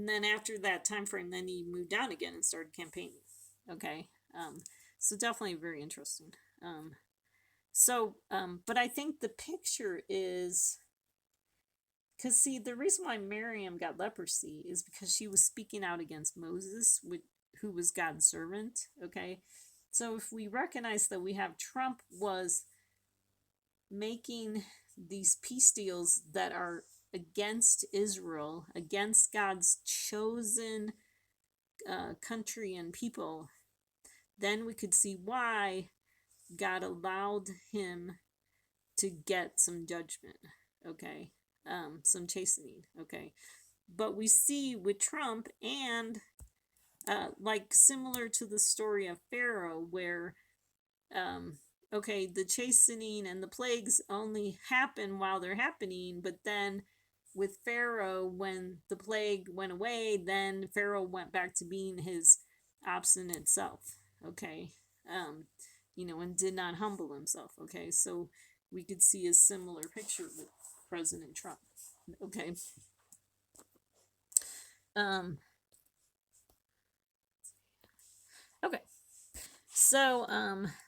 then after that time frame, then he moved out again and started campaigning. Okay. So definitely very interesting. But I think the picture is, because see, the reason why Miriam got leprosy is because she was speaking out against Moses, who was God's servant. Okay. So if we recognize that we have Trump was making these peace deals that are against Israel, against God's chosen country and people, then we could see why God allowed him to get some judgment, okay, some chastening, okay. but we see with Trump and like similar to the story of Pharaoh, where okay, the chastening and the plagues only happen while they're happening, but then with Pharaoh, when the plague went away, then Pharaoh went back to being his obstinate self. Okay, and did not humble himself. Okay, so we could see a similar picture with President Trump. Okay. Okay. So,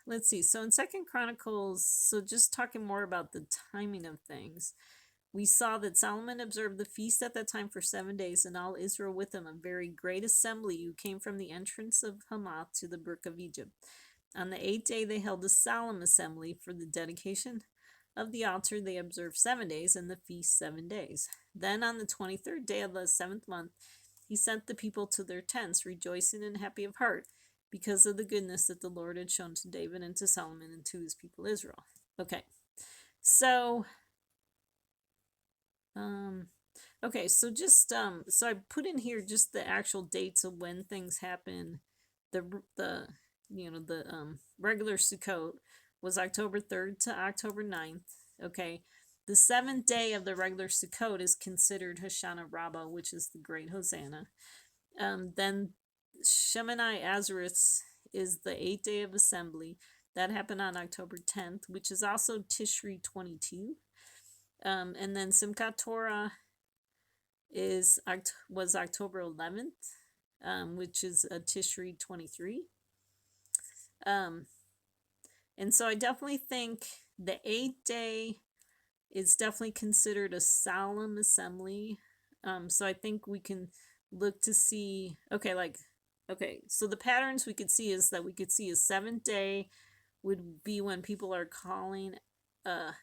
let's see. So in Second Chronicles, so just talking more about the timing of things, we saw that Solomon observed the feast at that time for 7 days, and all Israel with him, a very great assembly who came from the entrance of Hamath to the brook of Egypt. On the 8th day they held a solemn assembly for the dedication of the altar. They observed 7 days, and the feast 7 days. Then on the 23rd day of the 7th month, he sent the people to their tents, rejoicing and happy of heart, because of the goodness that the Lord had shown to David and to Solomon and to his people Israel. Okay, so okay, so just so I put in here just the actual dates of when things happen. The regular Sukkot was October 3rd to October 9th. Okay, the 7th day of the regular Sukkot is considered Hoshana Rabbah, which is the Great Hosanna. Then Shemini Azaris is the 8th day of assembly. That happened on October 10th, which is also Tishri 22. And then Simchat Torah was October 11th, which is a Tishri 23. And so I definitely think the 8th day is definitely considered a solemn assembly. So I think we can look to see, so the patterns we could see is that we could see a 7th day would be when people are calling out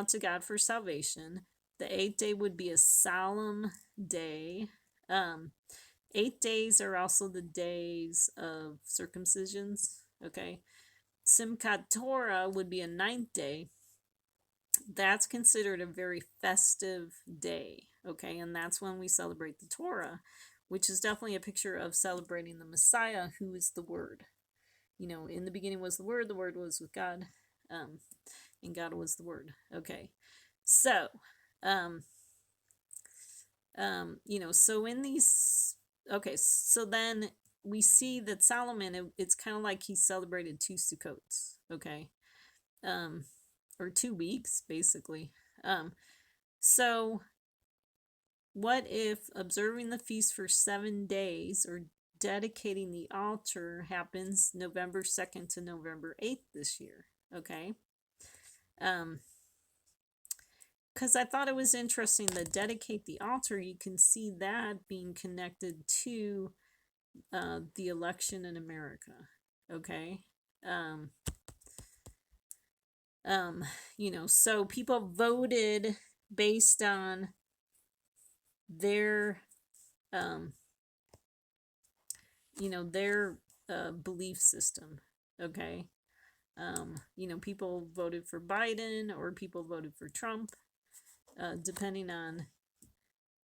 to God for salvation. The 8th day would be a solemn day. 8 days are also the days of circumcisions. Okay. Simchat Torah would be a 9th day. That's considered a very festive day. Okay. And that's when we celebrate the Torah, which is definitely a picture of celebrating the Messiah, who is the Word. In the beginning was the Word was with God, and God was the Word. Okay. So, so in these, okay, so then we see that Solomon, it's kind of like he celebrated 2 Sukkots, okay, or 2 weeks, basically. So what if observing the feast for 7 days or dedicating the altar happens November 2nd to November 8th this year, okay? Because I thought it was interesting that dedicate the altar, you can see that being connected to the election in America. Okay. So people voted based on their their belief system. Okay. People voted for Biden or people voted for Trump, depending on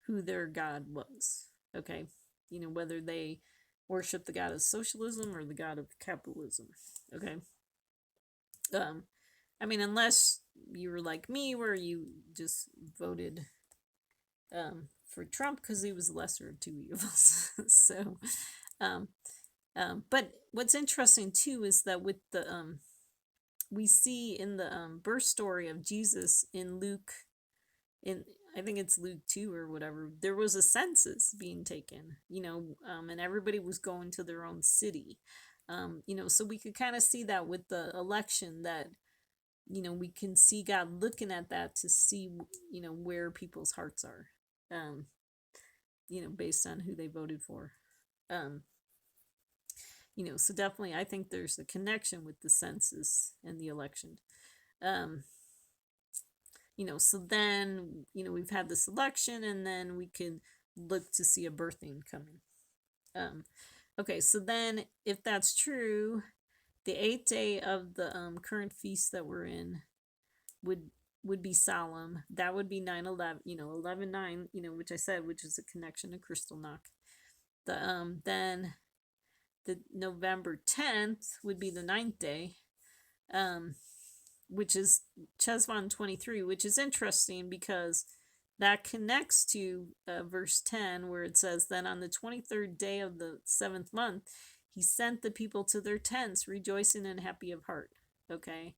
who their God was. Okay. Whether they worship the God of socialism or the God of capitalism. Okay. Unless you were like me, where you just voted for Trump because he was the lesser of 2 evils. So, but what's interesting too is that with the we see in the birth story of Jesus in Luke, I think it's Luke 2 or whatever, there was a census being taken, and everybody was going to their own city. So we could kind of see that with the election, that, we can see God looking at that to see, where people's hearts are, based on who they voted for. So definitely I think there's a connection with the census and the election. So then, we've had this election, and then we could look to see a birthing coming. Okay, so then if that's true, the 8th day of the current feast that we're in would would be solemn. That would be 9/11, 11/9, which I said, which is a connection to Kristallnacht. Then the November 10th would be the ninth day, which is Chesvan 23, which is interesting because that connects to verse 10, where it says, Then on the 23rd day of the 7th month, he sent the people to their tents, rejoicing and happy of heart. Okay?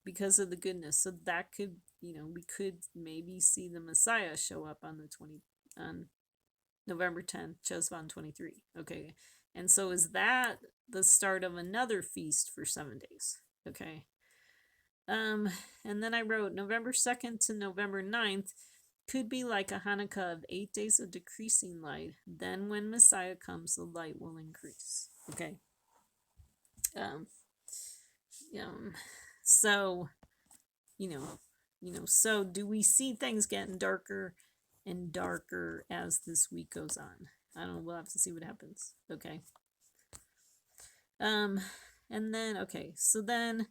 Because of the goodness. So that could, we could maybe see the Messiah show up on November 10th, Chesvan 23. Okay? And so is that the start of another feast for 7 days? Okay? And then I wrote November 2nd to November 9th could be like a Hanukkah of 8 days of decreasing light. Then when Messiah comes, the light will increase. Okay. So, so do we see things getting darker and darker as this week goes on? I don't know. We'll have to see what happens. Okay. And then, okay. So then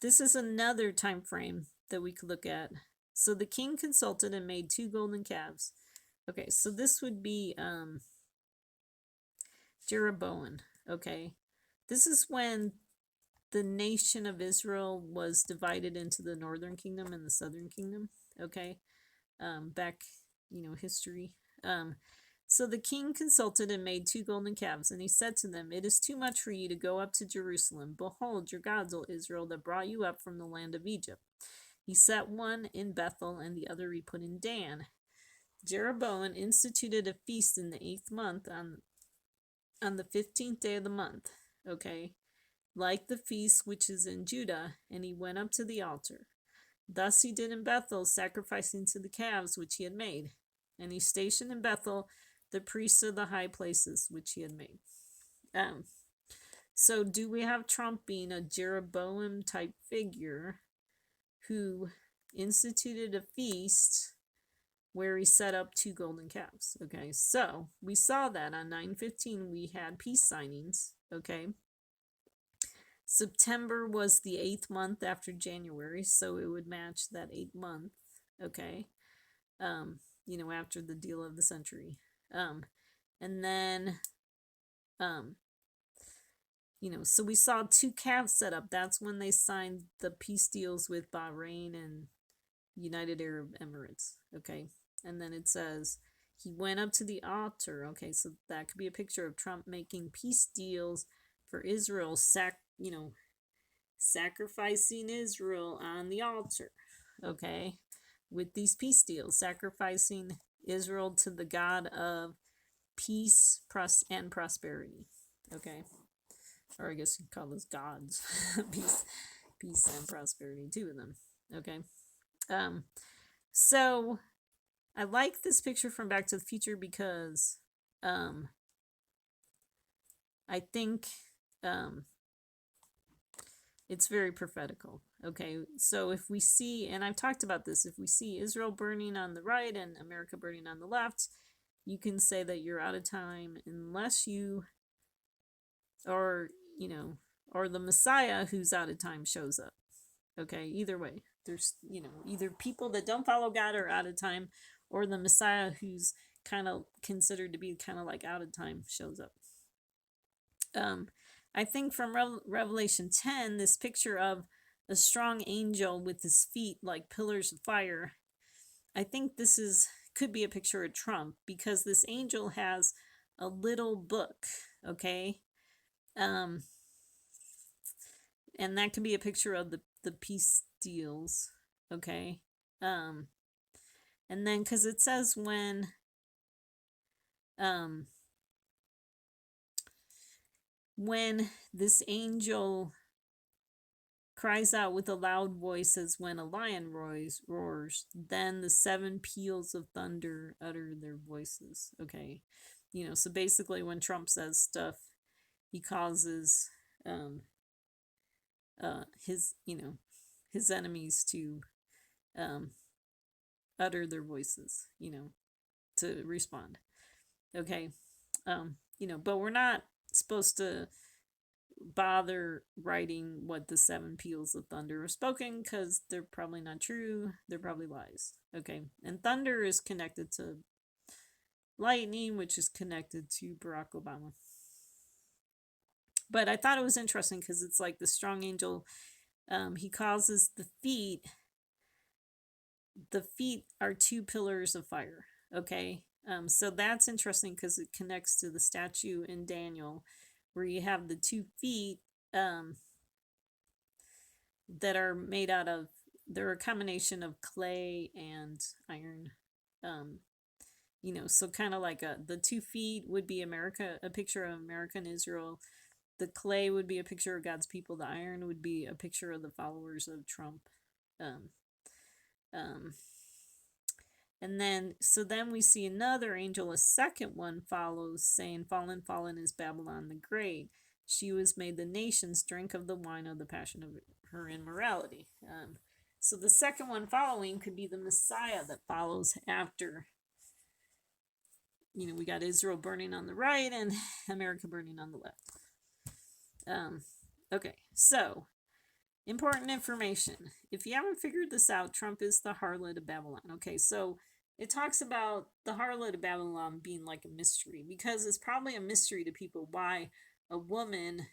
this is another time frame that we could look at. So the king consulted and made 2 golden calves. Okay, so this would be Jeroboam. Okay, this is when the nation of Israel was divided into the northern kingdom and the southern kingdom. Okay, back, history. So the king consulted and made 2 golden calves, and he said to them, It is too much for you to go up to Jerusalem. Behold, your gods, O Israel, that brought you up from the land of Egypt. He set one in Bethel and the other he put in Dan. Jeroboam instituted a feast in the 8th month on the 15th day of the month, okay, like the feast which is in Judah, and he went up to the altar. Thus he did in Bethel, sacrificing to the calves which he had made. And he stationed in Bethel the priests of the high places which he had made. So do we have Trump being a Jeroboam type figure who instituted a feast where he set up 2 golden calves? Okay, so we saw that on 9/15 we had peace signings. Okay, September was the 8th month after January, so it would match that 8th month. Okay, after the deal of the century. And then so we saw 2 calves set up. That's when they signed the peace deals with Bahrain and United Arab Emirates. Okay. And then it says he went up to the altar. Okay. So that could be a picture of Trump making peace deals for Israel, sacrificing Israel on the altar. Okay. With these peace deals, sacrificing Israel to the God of peace and prosperity. Okay. Or I guess you'd call those gods. peace and prosperity, 2 of them. Okay. So I like this picture from Back to the Future because I think it's very prophetical. Okay, so if we see, and I've talked about this, if we see Israel burning on the right and America burning on the left, you can say that you're out of time unless you, or the Messiah who's out of time shows up. Okay, either way, there's, either people that don't follow God are out of time, or the Messiah who's kind of considered to be kind of like out of time shows up. I think from Revelation 10, this picture of a strong angel with his feet like pillars of fire, I think this could be a picture of Trump, because this angel has a little book. Okay. And that could be a picture of the peace deals. Okay. And then because it says when this angel cries out with a loud voice as when a lion roars, then the 7 peals of thunder utter their voices. Okay. So basically when Trump says stuff, he causes his enemies to utter their voices, to respond. Okay. But we're not supposed to bother writing what the seven peals of thunder are spoken, because they're probably not true. They're probably lies. Okay. And thunder is connected to lightning, which is connected to Barack Obama. But I thought it was interesting because it's like the strong angel, he causes the feet. The feet are two pillars of fire. Okay. So that's interesting because it connects to the statue in Daniel where you have the 2 feet that are made out of, they're a combination of clay and iron. So kind of like the 2 feet would be America, a picture of America and Israel. The clay would be a picture of God's people. The iron would be a picture of the followers of Trump. Um, um, and then we see another angel, a second one follows, saying, "Fallen, fallen is Babylon the Great. She was made the nations drink of the wine of the passion of her immorality." So the second one following could be the Messiah that follows after. We got Israel burning on the right and America burning on the left. Okay, so important information. If you haven't figured this out, Trump is the harlot of Babylon. Okay, so it talks about the harlot of Babylon being like a mystery, because it's probably a mystery to people why a woman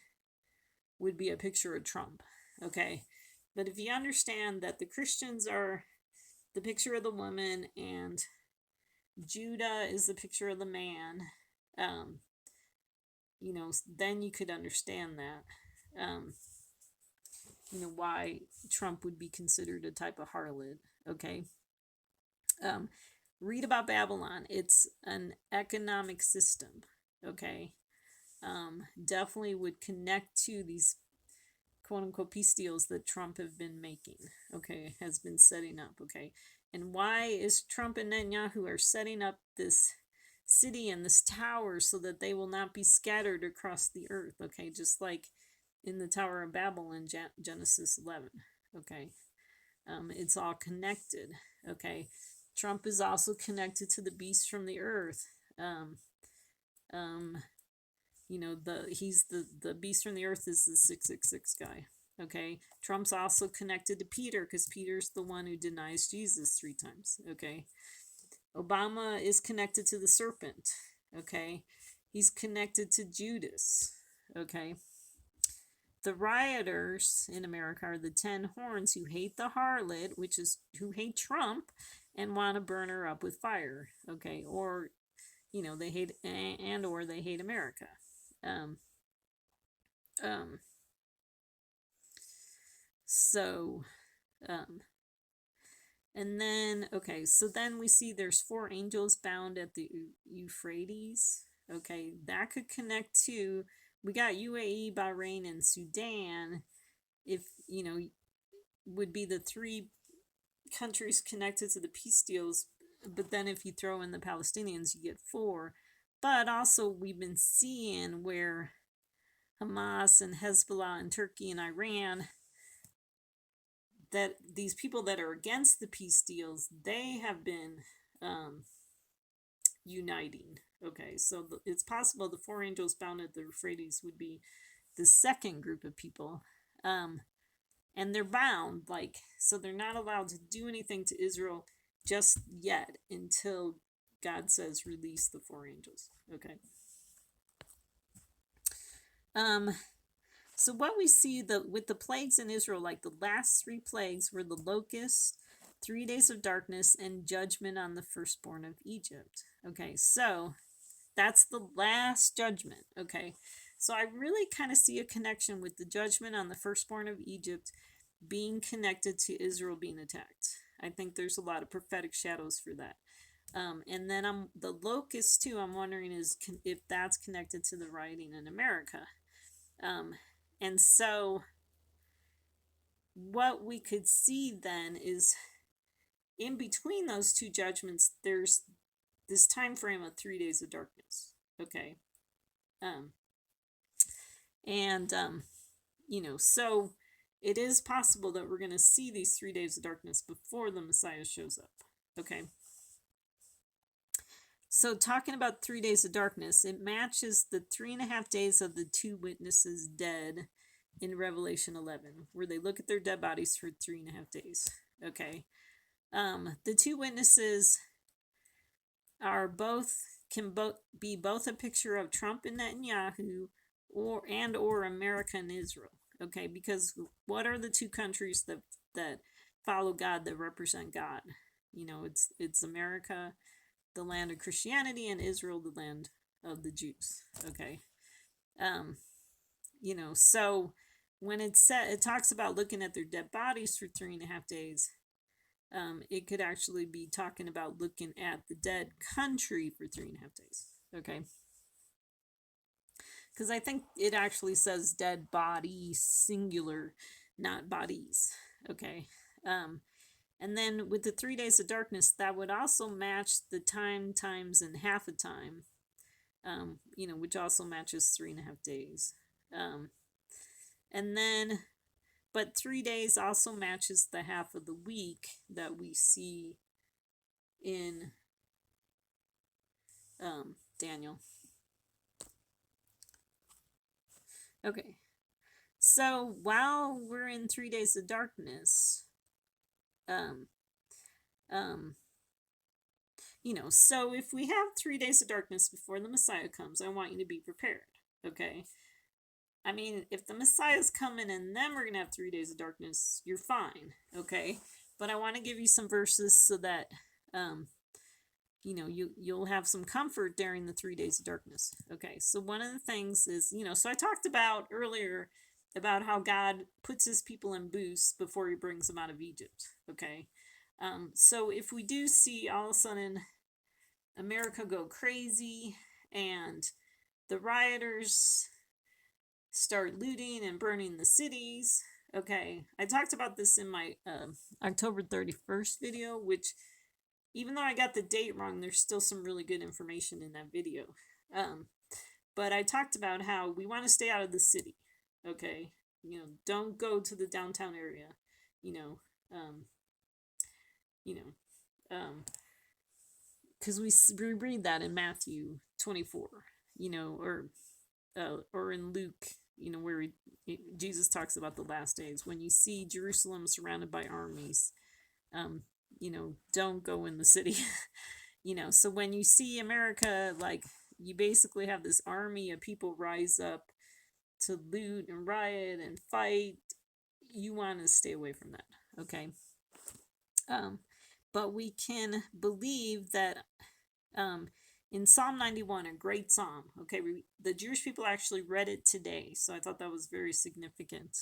would be a picture of Trump. Okay, but if you understand that the Christians are the picture of the woman and Judah is the picture of the man, then you could understand that. Why Trump would be considered a type of harlot. Okay. Read about Babylon. It's an economic system. Okay. Definitely would connect to these quote unquote peace deals that Trump have been making. Okay. Has been setting up. Okay. And why is Trump and Netanyahu are setting up this city and this tower so that they will not be scattered across the earth? Okay. Just like in the Tower of Babel in Genesis 11. Okay. It's all connected. Okay. Trump is also connected to the beast from the earth. He's the beast from the earth is the 666 guy. Okay. Trump's also connected to Peter because Peter's the one who denies Jesus 3 times. Okay. Obama is connected to the serpent. Okay. He's connected to Judas. Okay. The rioters in America are the 10 horns who hate the harlot, which is who hate Trump and want to burn her up with fire. Okay. Or, they hate, or they hate America. And then, okay, so then we see there's 4 angels bound at the Euphrates. Okay, that could connect to, we got UAE, Bahrain, and Sudan. If, would be the 3 countries connected to the peace deals. But then if you throw in the Palestinians, you get 4. But also we've been seeing where Hamas and Hezbollah and Turkey and Iran, that these people that are against the peace deals, they have been uniting. Okay, so it's possible the 4 angels bound at the Euphrates would be the second group of people. And they're bound, so they're not allowed to do anything to Israel just yet until God says release the 4 angels. Okay. So what we see with the plagues in Israel, like the last 3 plagues were the locusts, 3 days of darkness, and judgment on the firstborn of Egypt. Okay, so that's the last judgment. Okay, so I really kind of see a connection with the judgment on the firstborn of Egypt being connected to Israel being attacked. I think there's a lot of prophetic shadows for that. And then the locusts too, I'm wondering if that's connected to the rioting in America. And so what we could see then is in between those 2 judgments, there's this time frame of 3 days of darkness. Okay. So it is possible that we're going to see these 3 days of darkness before the Messiah shows up. Okay. So talking about 3 days of darkness, it matches the 3.5 days of the two witnesses dead in Revelation 11, where they look at their dead bodies for 3.5 days. Okay. The two witnesses are be both a picture of Trump and Netanyahu, or America and Israel. Okay, because what are the two countries that follow God, that represent God? It's America, the land of Christianity, and Israel, the land of the Jews. Okay. So when it talks about looking at their dead bodies for 3.5 days, it could actually be talking about looking at the dead country for 3.5 days. Okay. Because I think it actually says dead bodies, singular, not bodies. Okay. And then with the 3 days of darkness, that would also match the time, times, and half a time, which also matches 3.5 days. And then, but 3 days also matches the half of the week that we see in Daniel. Okay. So while we're in 3 days of darkness, so if we have 3 days of darkness before the Messiah comes, I want you to be prepared. Okay. I mean, if the Messiah's coming and then we're going to have 3 days of darkness, you're fine. Okay. But I want to give you some verses so that, you'll have some comfort during the 3 days of darkness. Okay. So one of the things is, so I talked about earlier about how God puts his people in booths before he brings them out of Egypt. Okay. So if we do see all of a sudden America go crazy and the rioters start looting and burning the cities. Okay, I talked about this in my October 31st video, which, even though I got the date wrong, there's still some really good information in that video. But I talked about how we want to stay out of the city. Okay, don't go to the downtown area. Because we read that in Matthew 24. Or in Luke, where Jesus talks about the last days. When you see Jerusalem surrounded by armies, don't go in the city. So when you see America, like, you basically have this army of people rise up to loot and riot and fight. You want to stay away from that. Okay. But we can believe that in Psalm 91, a great psalm, okay, the Jewish people actually read it today, so I thought that was very significant.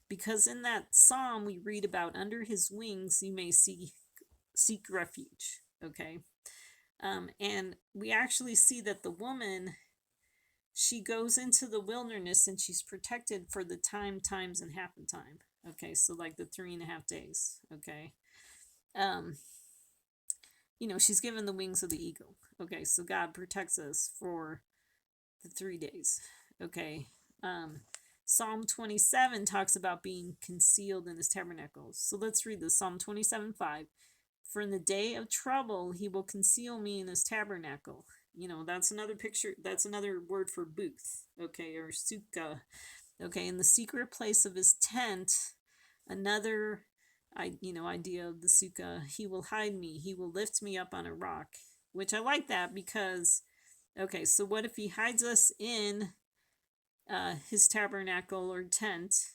Because in that psalm, we read about under his wings you may seek refuge, okay? And we actually see that the woman, she goes into the wilderness and she's protected for the time, times, and half a time, okay? So like the 3.5 days, okay? She's given the wings of the eagle. Okay, so God protects us for the 3 days. Okay. Psalm 27 talks about being concealed in his tabernacle. So let's read this. Psalm 27:5. For in the day of trouble, he will conceal me in his tabernacle. That's another picture. That's another word for booth. Okay, or sukkah. Okay, in the secret place of his tent, another idea of the sukkah. He will hide me. He will lift me up on a rock, which I like that because, okay, so what if he hides us in his tabernacle or tent,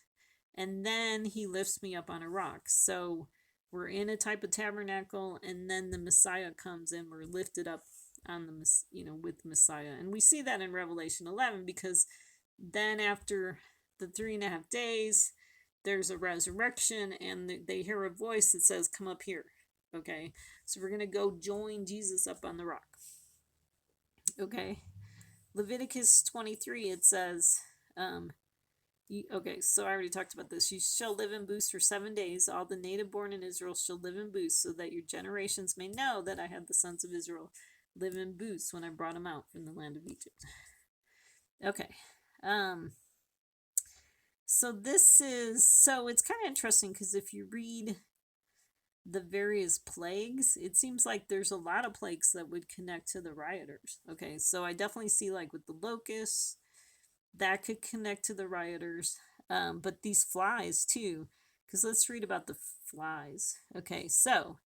and then he lifts me up on a rock? So we're in a type of tabernacle, and then the Messiah comes and we're lifted up on the, with Messiah. And we see that in Revelation 11, because then after the 3.5 days, there's a resurrection, and they hear a voice that says, come up here. Okay, so we're going to go join Jesus up on the rock. Okay, Leviticus 23, it says, okay, so I already talked about this. You shall live in booths for 7 days. All the native born in Israel shall live in booths, so that your generations may know that I had the sons of Israel live in booths when I brought them out from the land of Egypt. Okay, so it's kind of interesting, because if you read the various plagues, it seems like there's a lot of plagues that would connect to the rioters. Okay, so I definitely see like with the locusts, that could connect to the rioters. But these flies too, because let's read about the flies. Okay, so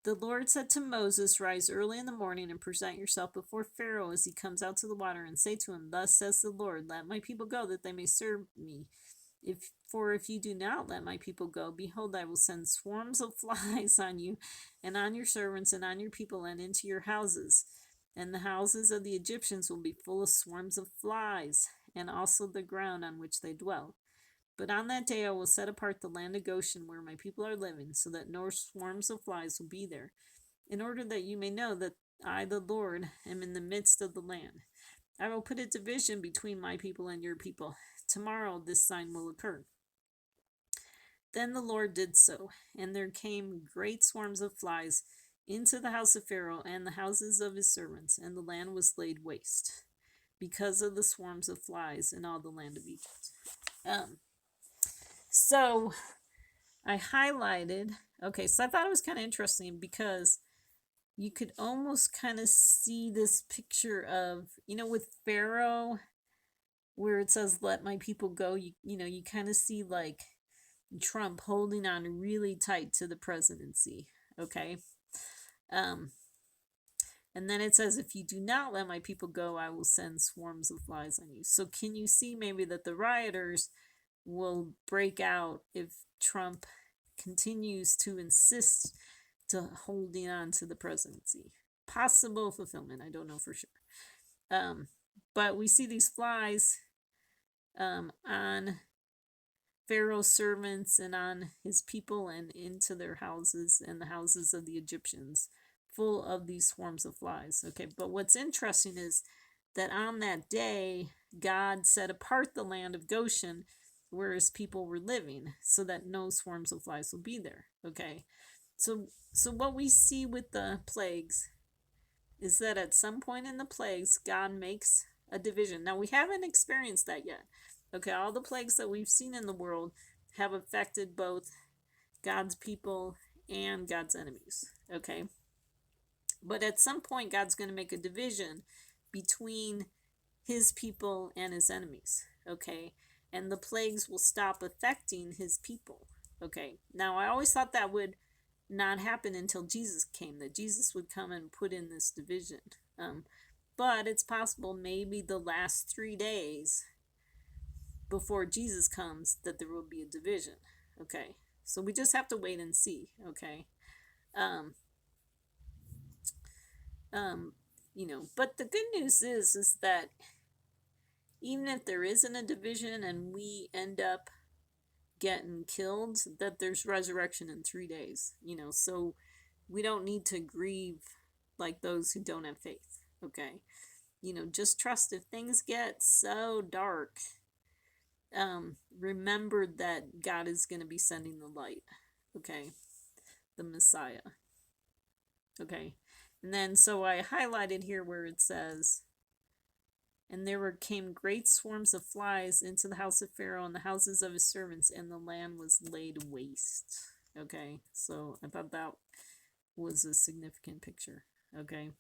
the Lord said to Moses, rise early in the morning and present yourself before Pharaoh as he comes out to the water, and say to him, thus says the Lord, let my people go that they may serve me. If you do not let my people go, behold, I will send swarms of flies on you and on your servants and on your people and into your houses. And the houses of the Egyptians will be full of swarms of flies, and also the ground on which they dwell. But on that day I will set apart the land of Goshen where my people are living, so that no swarms of flies will be there, in order that you may know that I, the Lord, am in the midst of the land. I will put a division between my people and your people. Tomorrow this sign will occur. Then the Lord did so, and there came great swarms of flies into the house of Pharaoh and the houses of his servants, and the land was laid waste because of the swarms of flies in all the land of Egypt. So I highlighted, okay, so I thought it was kind of interesting because you could almost kind of see this picture of, with Pharaoh, where it says, let my people go, you kind of see like Trump holding on really tight to the presidency, okay? And then it says, if you do not let my people go, I will send swarms of flies on you. So can you see maybe that the rioters will break out if Trump continues to insist to holding on to the presidency? Possible fulfillment, I don't know for sure. But we see these flies on Pharaoh's servants and on his people and into their houses and the houses of the Egyptians, full of these swarms of flies. Okay, but what's interesting is that on that day, God set apart the land of Goshen where his people were living, so that no swarms of flies will be there. Okay, so what we see with the plagues is that at some point in the plagues, God makes a division. Now, we haven't experienced that yet. Okay, all the plagues that we've seen in the world have affected both God's people and God's enemies. Okay, but at some point, God's going to make a division between his people and his enemies. Okay, and the plagues will stop affecting his people. Okay, now I always thought that would not happen until Jesus came, that Jesus would come and put in this division. But it's possible maybe the last 3 days before Jesus comes that there will be a division. Okay, so we just have to wait and see. Okay, but the good news is that even if there isn't a division and we end up getting killed, that there's resurrection in 3 days. So we don't need to grieve like those who don't have faith. Okay, just trust. If things get so dark, remember that God is going to be sending the light. Okay, the Messiah. Okay, and then so I highlighted here where it says, and there came great swarms of flies into the house of Pharaoh and the houses of his servants, and the land was laid waste. Okay, so I thought that was a significant picture. Okay,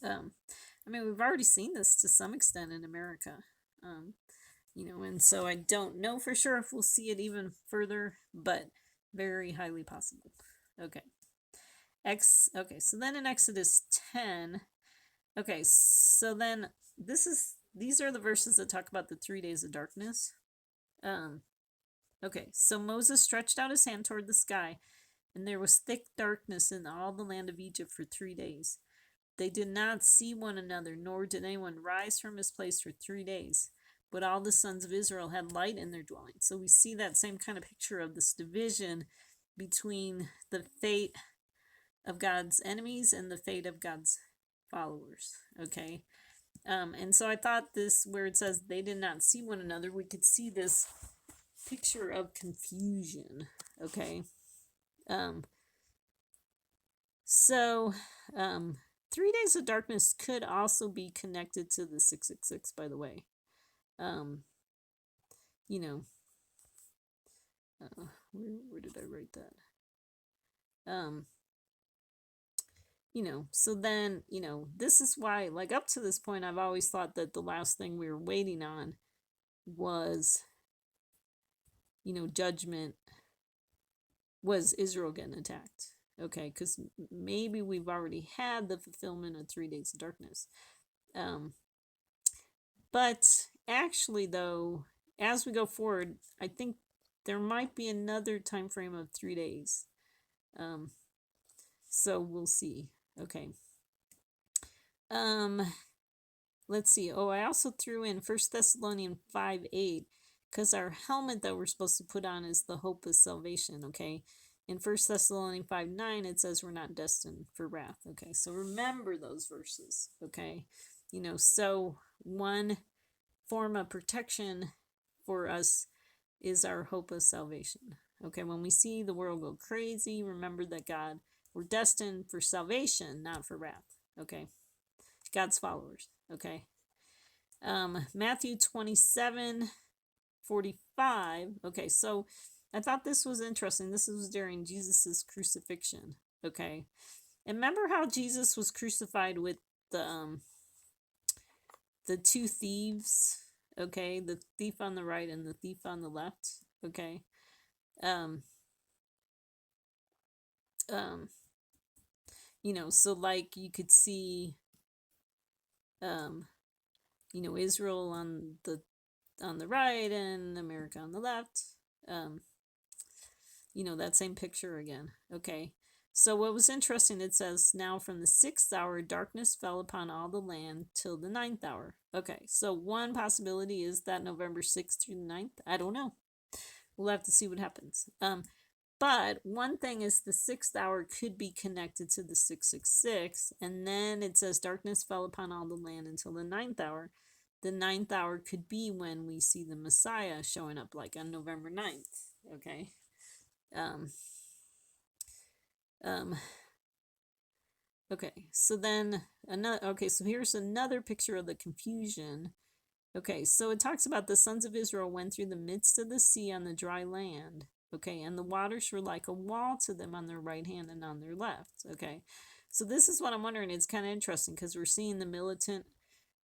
we've already seen this to some extent in America, and so I don't know for sure if we'll see it even further, but very highly possible. Okay. Okay, so then in Exodus 10, okay, so then these are the verses that talk about the 3 days of darkness. Okay, so Moses stretched out his hand toward the sky, and there was thick darkness in all the land of Egypt for 3 days. They did not see one another, nor did anyone rise from his place for 3 days. But all the sons of Israel had light in their dwelling. So we see that same kind of picture of this division between the fate of God's enemies and the fate of God's followers. Okay. And so I thought this, where it says they did not see one another, we could see this picture of confusion. Okay. So 3 days of darkness could also be connected to the 666, by the way. Where did I write that? Um, so then, this is why, like, up to this point, I've always thought that the last thing we were waiting on was, judgment, was Israel getting attacked. Okay, because maybe we've already had the fulfillment of 3 days of darkness. But actually, though, as we go forward, I think there might be another time frame of 3 days. So we'll see. Okay. Let's see. Oh, I also threw in 1 Thessalonians 5:8, because our helmet that we're supposed to put on is the hope of salvation. Okay. In 1 Thessalonians 5:9, it says we're not destined for wrath. Okay. So remember those verses. Okay. So one form of protection for us is our hope of salvation. Okay, when we see the world go crazy, remember that we're destined for salvation, not for wrath. Okay, God's followers. Okay, Matthew 27:45. Okay, so I thought this was interesting. This was during Jesus's crucifixion. Okay, and remember how Jesus was crucified with the two thieves, okay, the thief on the right and the thief on the left, okay. um um so like you could see um Israel on the right and America on the left. That same picture again. Okay, so what was interesting, it says, now from the 6th hour darkness fell upon all the land till the 9th hour. Okay, so one possibility is that November 6th through the 9th. I don't know, we'll have to see what happens. But one thing is the 6th hour could be connected to the 666, and then it says darkness fell upon all the land until the 9th hour. The 9th hour could be when we see the Messiah showing up, like on November 9th. Okay. Okay, so then so here's another picture of the confusion. Okay, so it talks about the sons of Israel went through the midst of the sea on the dry land. Okay, and the waters were like a wall to them on their right hand and on their left. Okay, so this is what I'm wondering. It's kind of interesting because we're seeing the militant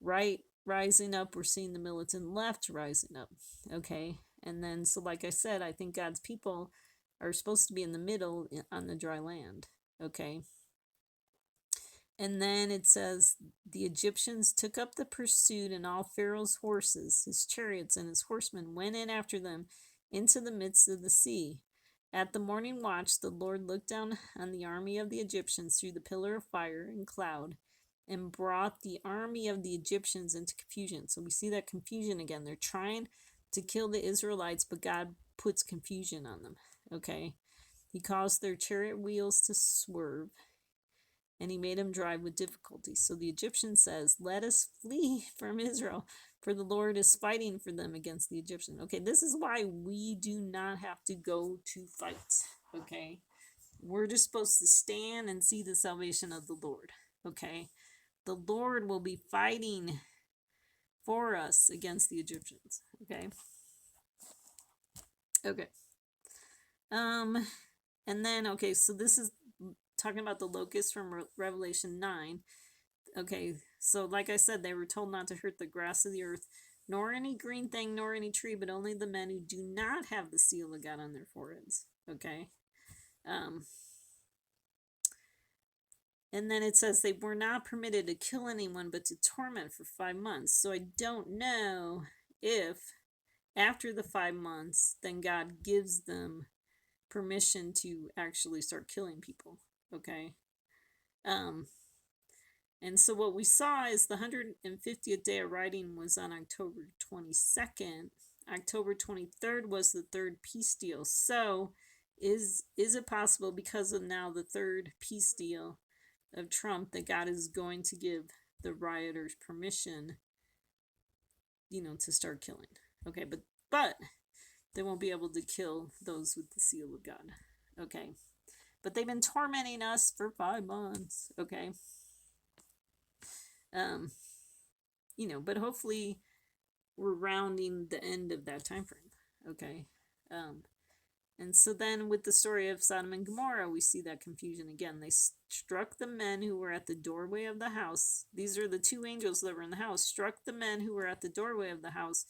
right rising up, we're seeing the militant left rising up. Okay, and then so like I said, I think God's people are supposed to be in the middle on the dry land. Okay. And then it says, the Egyptians took up the pursuit, and all Pharaoh's horses, his chariots, and his horsemen went in after them into the midst of the sea. At the morning watch, the Lord looked down on the army of the Egyptians through the pillar of fire and cloud, and brought the army of the Egyptians into confusion. So we see that confusion again. They're trying to kill the Israelites, but God puts confusion on them. Okay. He caused their chariot wheels to swerve, and he made them drive with difficulty. So the Egyptian says, let us flee from Israel, for the Lord is fighting for them against the Egyptian. Okay, this is why we do not have to go to fight. Okay, we're just supposed to stand and see the salvation of the Lord. Okay, the Lord will be fighting for us against the Egyptians. Okay. Okay. And then, okay, so this is talking about the locusts from Revelation 9. Okay, so like I said, they were told not to hurt the grass of the earth, nor any green thing, nor any tree, but only the men who do not have the seal of God on their foreheads. Okay. And then it says they were not permitted to kill anyone, but to torment for 5 months. So I don't know if after the 5 months, then God gives them permission to actually start killing people. Okay. And so what we saw is the 150th day of writing was on October 22nd. October 23rd was the third peace deal. So is it possible, because of now the third peace deal of Trump, that God is going to give the rioters permission, to start killing? Okay, but they won't be able to kill those with the seal of God. Okay. But they've been tormenting us for 5 months. Okay. But hopefully we're rounding the end of that time frame. Okay. And so then with the story of Sodom and Gomorrah, we see that confusion again. They struck the men who were at the doorway of the house. These are the two angels that were in the house, struck the men who were at the doorway of the house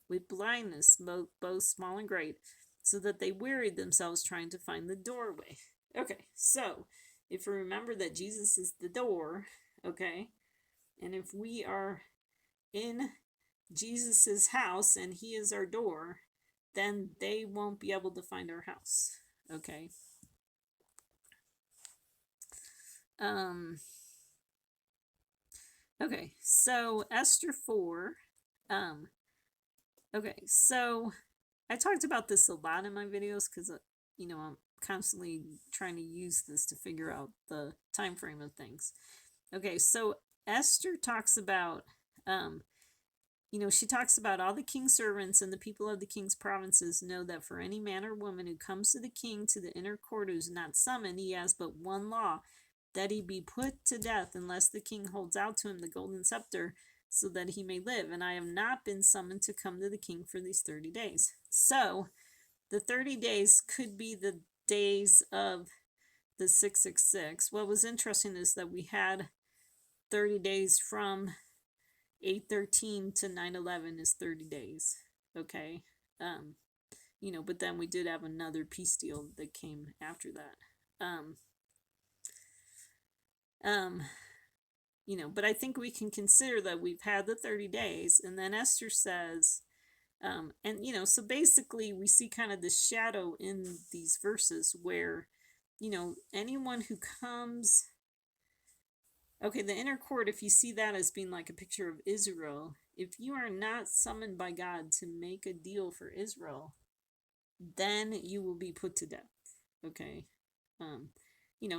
with blindness, both small and great, so that they wearied themselves trying to find the doorway. Okay, so if we remember that Jesus is the door, okay, and if we are in Jesus's house and he is our door, then they won't be able to find our house. Okay. Okay, so Esther 4. Okay, so I talked about this a lot in my videos because, I'm constantly trying to use this to figure out the time frame of things. Okay, so Esther talks about, she talks about all the king's servants and the people of the king's provinces know that for any man or woman who comes to the king to the inner court who is not summoned, he has but one law, that he be put to death unless the king holds out to him the golden scepter so that he may live. And I have not been summoned to come to the king for these 30 days. So the 30 days could be the days of the 666. What was interesting is that we had 30 days from 8/13 to 9/11 is 30 days. Okay. But then we did have another peace deal that came after that. But I think we can consider that we've had the 30 days, and then Esther says, so basically we see kind of the shadow in these verses where, anyone who comes, okay, the inner court, if you see that as being like a picture of Israel, if you are not summoned by God to make a deal for Israel, then you will be put to death. Okay.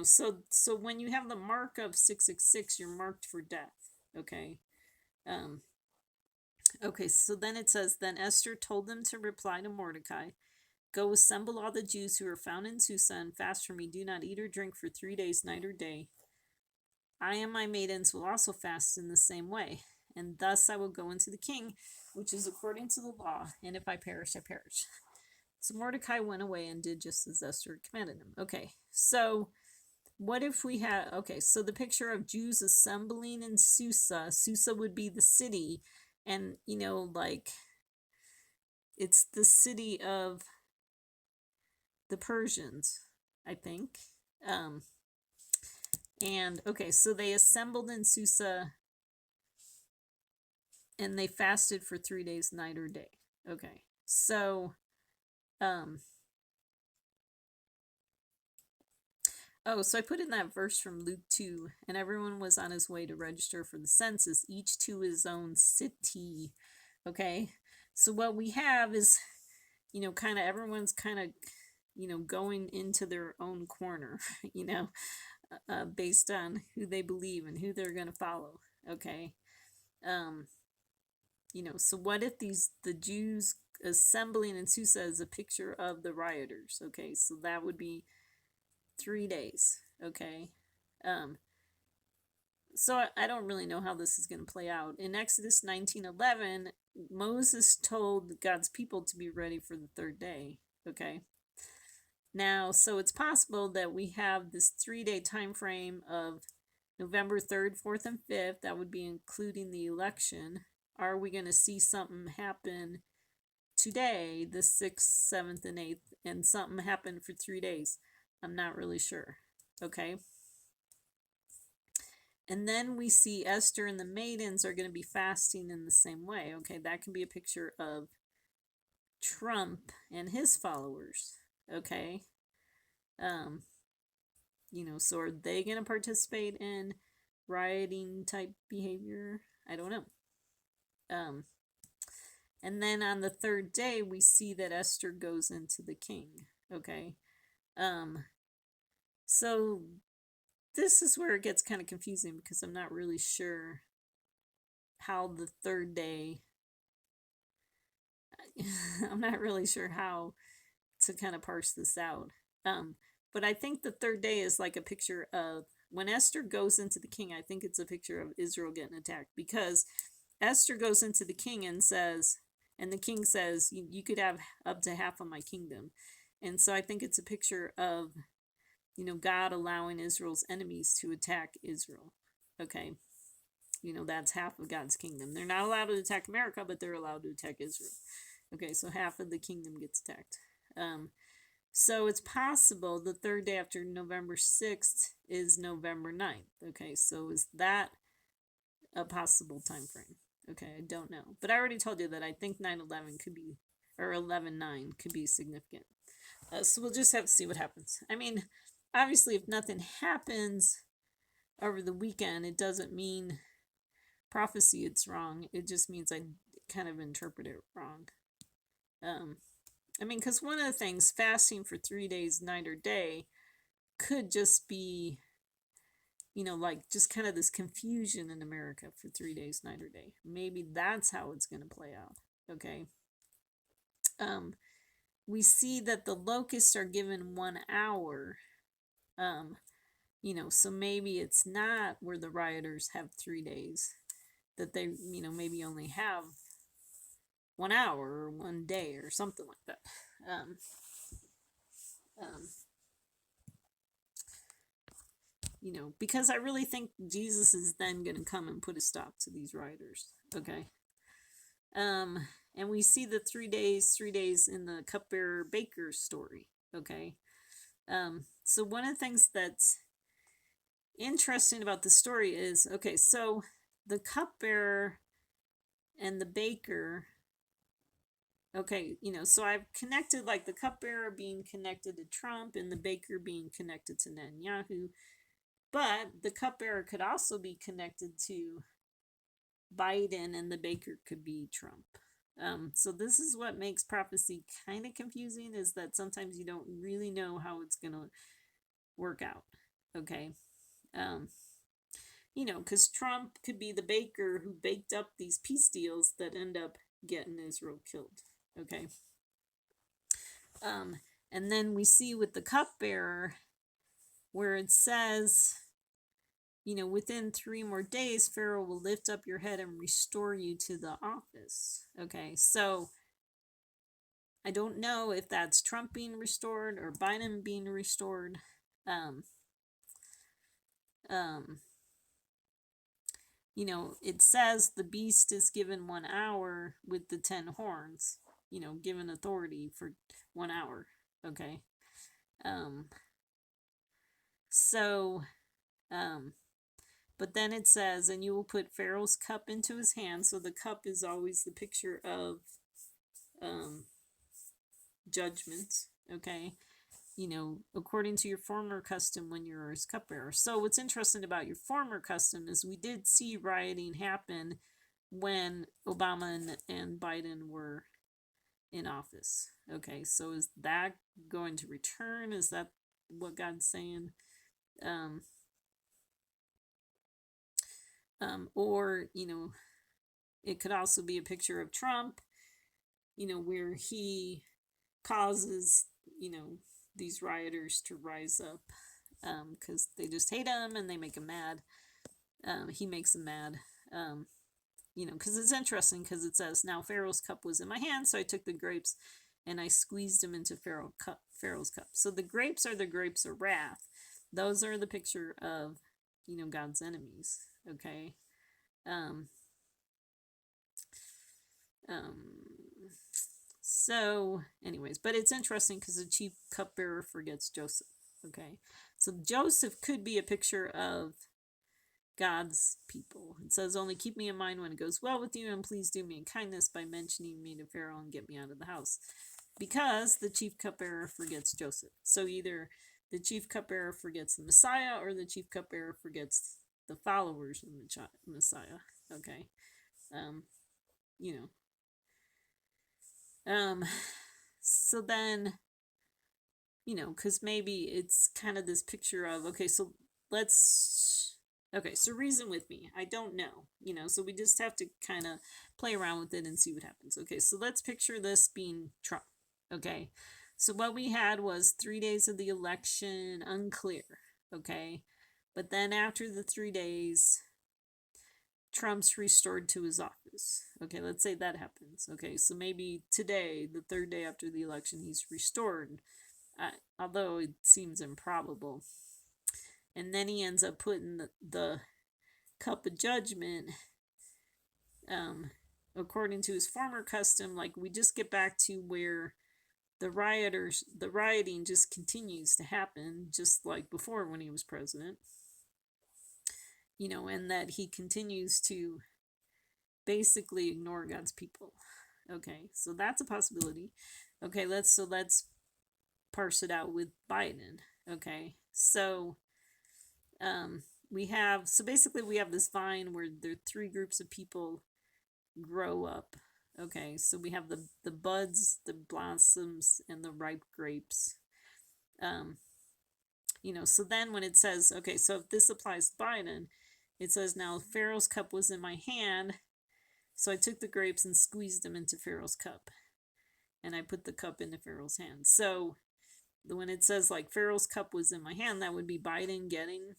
So when you have the mark of 666, you're marked for death. Okay. Okay, so then it says, then Esther told them to reply to Mordecai, go assemble all the Jews who are found in Susa and fast for me. Do not eat or drink for 3 days, night or day. I and my maidens will also fast in the same way. And thus I will go into the king, which is according to the law. And if I perish, I perish. So Mordecai went away and did just as Esther commanded him. Okay, so what if we had, so the picture of Jews assembling in Susa. Susa would be the city. And, it's the city of the Persians, I think. So they assembled in Susa and they fasted for 3 days, night or day. Okay, so, so I put in that verse from Luke 2, and everyone was on his way to register for the census, each to his own city. Okay, so what we have is, everyone's going into their own corner, based on who they believe and who they're going to follow. Okay. So what if the Jews assembling in Susa is a picture of the rioters? Okay, so that would be 3 days. Okay. So I don't really know how this is going to play out. In Exodus 19:11, Moses told God's people to be ready for the 3rd day. Okay. Now, so it's possible that we have this 3-day time frame of November 3rd, 4th, and 5th. That would be including the election. Are we going to see something happen today, the 6th, 7th, and 8th, and something happen for 3 days? I'm not really sure. Okay. And then we see Esther and the maidens are going to be fasting in the same way. Okay, that can be a picture of Trump and his followers. Okay. So are they going to participate in rioting type behavior? I don't know. And then on the 3rd day, we see that Esther goes into the king. Okay. So this is where it gets kind of confusing because I'm not really sure how the 3rd day, I'm not really sure how to kind of parse this out. But I think the 3rd day is like a picture of when Esther goes into the king. I think it's a picture of Israel getting attacked because Esther goes into the king and says, and the king says, you could have up to half of my kingdom. And so I think it's a picture of, God allowing Israel's enemies to attack Israel. Okay. That's half of God's kingdom. They're not allowed to attack America, but they're allowed to attack Israel. Okay, so half of the kingdom gets attacked. So it's possible the third day after November 6th is November 9th. Okay, so is that a possible time frame? Okay, I don't know. But I already told you that I think 9/11 could be, or 11/9 could be significant. So we'll just have to see what happens. I mean, obviously, if nothing happens over the weekend, it doesn't mean prophecy it's wrong. It just means I kind of interpret it wrong. I mean, because one of the things, fasting for 3 days, night or day, could just be, like just kind of this confusion in America for 3 days, night or day. Maybe that's how it's going to play out. Okay. We see that the locusts are given 1 hour. So maybe it's not where the rioters have 3 days, that they, maybe only have 1 hour or 1 day or something like that. Because I really think Jesus is then going to come and put a stop to these rioters. Okay. And we see the 3 days in the cupbearer baker story. Okay. So one of the things that's interesting about the story is, okay, so the cupbearer and the baker, okay, so I've connected like the cupbearer being connected to Trump and the baker being connected to Netanyahu, but the cupbearer could also be connected to Biden and the baker could be Trump. So this is what makes prophecy kind of confusing, is that sometimes you don't really know how it's going to work out. Okay. Because Trump could be the baker who baked up these peace deals that end up getting Israel killed. Okay. And then we see with the cupbearer where it says, within 3 more days, Pharaoh will lift up your head and restore you to the office. Okay, so I don't know if that's Trump being restored or Biden being restored. It says the beast is given 1 hour with the 10 horns, given authority for 1 hour. Okay. But then it says, and you will put Pharaoh's cup into his hand. So the cup is always the picture of judgment. Okay. According to your former custom when you're his cupbearer. So what's interesting about your former custom is we did see rioting happen when Obama and Biden were in office. Okay, so is that going to return? Is that what God's saying? Or, it could also be a picture of Trump, where he causes, these rioters to rise up because they just hate him and they make him mad. He makes them mad. Because it's interesting because it says, now Pharaoh's cup was in my hand, so I took the grapes and I squeezed them into Pharaoh's cup. So the grapes are the grapes of wrath. Those are the picture of, God's enemies. Okay. So anyways, but it's interesting because the chief cupbearer forgets Joseph. Okay. So Joseph could be a picture of God's people. It says, only keep me in mind when it goes well with you, and please do me a kindness by mentioning me to Pharaoh and get me out of the house. Because the chief cupbearer forgets Joseph. So either the chief cupbearer forgets the Messiah, or the chief cupbearer forgets the followers of the Messiah. Okay. So then, because maybe it's kind of this picture of, okay, so reason with me. I don't know, so we just have to kind of play around with it and see what happens. Okay, so let's picture this being Trump. Okay, so what we had was 3 days of the election, unclear. Okay, but then after the 3 days, Trump's restored to his office. Okay, let's say that happens. Okay, so maybe today, the third day after the election, he's restored. although it seems improbable. And then he ends up putting the cup of judgment, according to his former custom. Like, we just get back to where the rioting just continues to happen, just like before when he was president. And that he continues to basically ignore God's people. Okay, so that's a possibility. Okay, let's parse it out with Biden. Okay, so we have this vine where there are three groups of people grow up. Okay, so we have the buds, the blossoms, and the ripe grapes. So then when it says, okay, so if this applies to Biden, it says, now Pharaoh's cup was in my hand, so I took the grapes and squeezed them into Pharaoh's cup, and I put the cup into Pharaoh's hand. So when it says like Pharaoh's cup was in my hand, that would be Biden getting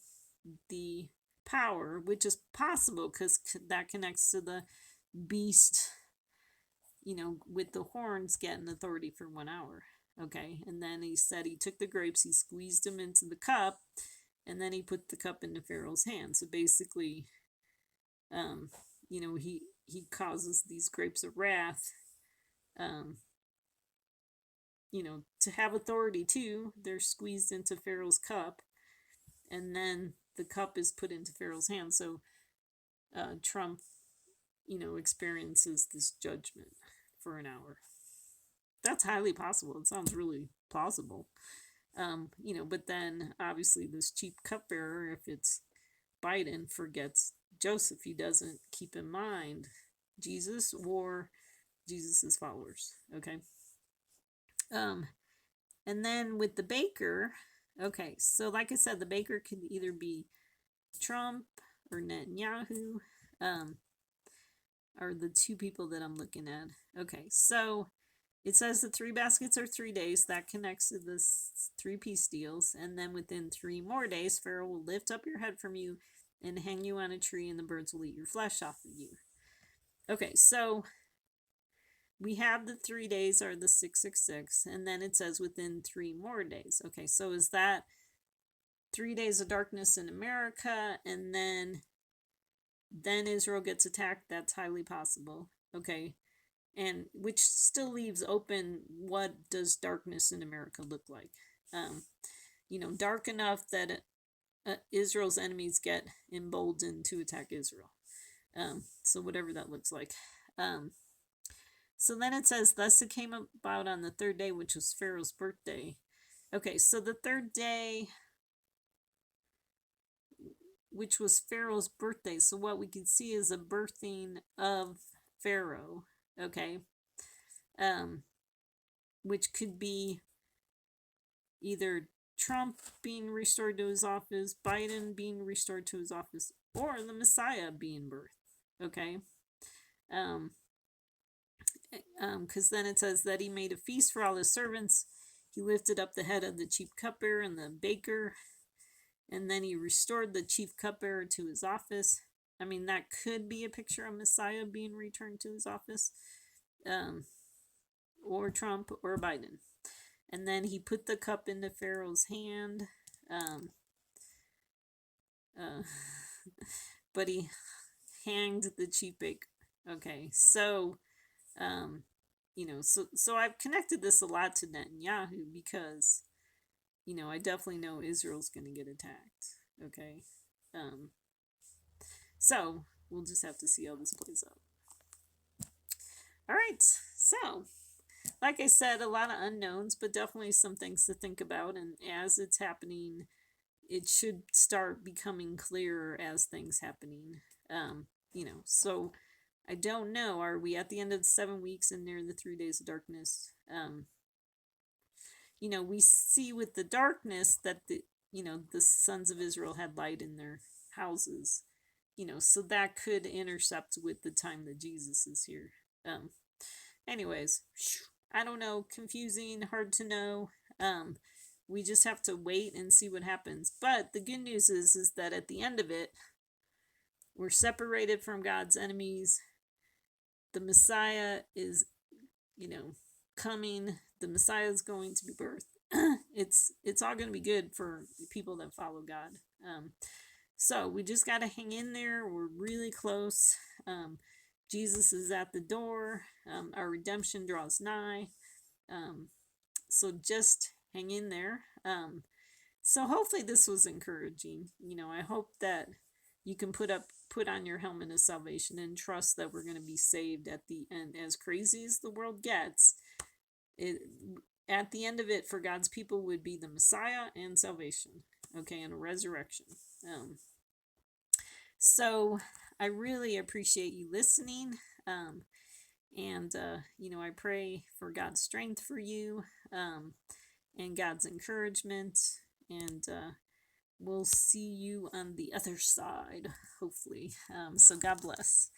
the power, which is possible because that connects to the beast, with the horns getting authority for 1 hour. Okay, and then he said he took the grapes, he squeezed them into the cup, and then he put the cup into Pharaoh's hand. So basically, he causes these grapes of wrath, to have authority too. They're squeezed into Pharaoh's cup, and then the cup is put into Pharaoh's hand. So Trump, experiences this judgment for 1 hour. That's highly possible. It sounds really plausible. But then obviously this cheap cupbearer, if it's Biden, forgets Joseph. He doesn't keep in mind Jesus or Jesus's followers. Okay. And then with the baker, okay, so like I said, the baker could either be Trump or Netanyahu, are the two people that I'm looking at. Okay, so it says the 3 baskets are 3 days. That connects to the 3 peace deals. And then within 3 more days, Pharaoh will lift up your head from you and hang you on a tree, and the birds will eat your flesh off of you. Okay, so we have the 3 days are the 666, and then it says within 3 more days. Okay, so is that 3 days of darkness in America, and then Israel gets attacked? That's highly possible. Okay, and which still leaves open, what does darkness in America look like? Dark enough that Israel's enemies get emboldened to attack Israel. So whatever that looks like. So then it says, thus it came about on the 3rd day, which was Pharaoh's birthday. Okay, so the 3rd day, which was Pharaoh's birthday. So what we can see is a birthing of Pharaoh. Okay. Which could be either Trump being restored to his office, Biden being restored to his office, or the Messiah being birthed. Okay. Because then it says that he made a feast for all his servants. He lifted up the head of the chief cupbearer and the baker, and then he restored the chief cupbearer to his office. I mean, that could be a picture of Messiah being returned to his office, or Trump or Biden. And then he put the cup into Pharaoh's hand, but he hanged the chief baker. Okay, so so I've connected this a lot to Netanyahu because, I definitely know Israel's going to get attacked. Okay. So we'll just have to see how this plays out. All right. So, like I said, a lot of unknowns, but definitely some things to think about. And as it's happening, it should start becoming clearer as things happening. So I don't know. Are we at the end of the 7 weeks and near the 3 days of darkness? We see with the darkness that the sons of Israel had light in their houses. So that could intercept with the time that Jesus is here. Anyways, I don't know. Confusing, hard to know. We just have to wait and see what happens. But the good news is that at the end of it, we're separated from God's enemies. The Messiah is, coming. The Messiah is going to be birthed. it's all going to be good for people that follow God. So we just got to hang in there. We're really close. Jesus is at the door. Our redemption draws nigh. Um, so just hang in there. So hopefully this was encouraging. I hope that you can put on your helmet of salvation and trust that we're going to be saved at the end. As crazy as the world gets, it at the end of it for God's people would be the Messiah and salvation, okay, and a resurrection. So I really appreciate you listening. And I pray for God's strength for you, and God's encouragement, and we'll see you on the other side, hopefully. So God bless.